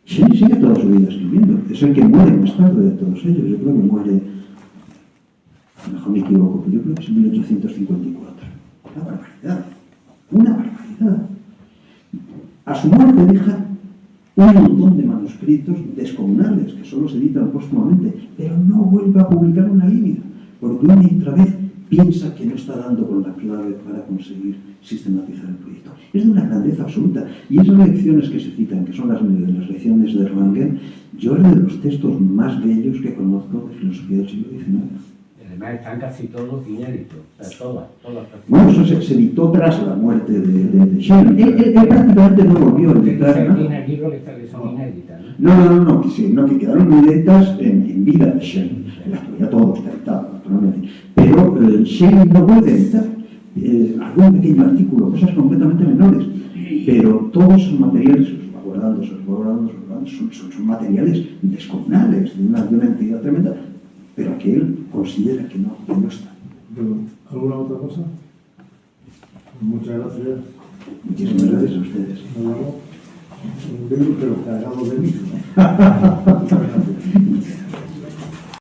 Schelling sigue toda su vida escribiendo. Es el que muere más tarde de todos ellos. Yo creo que muere, a lo mejor me equivoco, pero yo creo que es en 1854. Una barbaridad. Una barbaridad. A su muerte deja un montón de manuscritos descomunales que solo se editan póstumamente, pero no vuelve a publicar una línea, porque una y otra vez piensa que no está dando con la clave para conseguir sistematizar el proyecto. Es de una grandeza absoluta. Y esas lecciones que se citan, que son las lecciones de Erlangen, yo era de los textos más bellos que conozco de filosofía del siglo XIX. Además están casi todos inéditos, o sea, todas. Bueno, eso se editó tras la muerte de Schelling. Él prácticamente no volvió a editar. Termina el libro que son inéditas, ¿no? No, que quedaron inéditas en vida de Schelling. En la actualidad todo está editado, naturalmente. Pero Schelling no vuelve a editar. Algún pequeño artículo, cosas completamente menores. Pero todos esos materiales, son materiales descomunales, de una entidad tremenda, pero que él considera que no está. ¿Alguna otra cosa? Muchas gracias. Muchísimas gracias a ustedes. Nos vemos. Un libro, pero cargado de mí.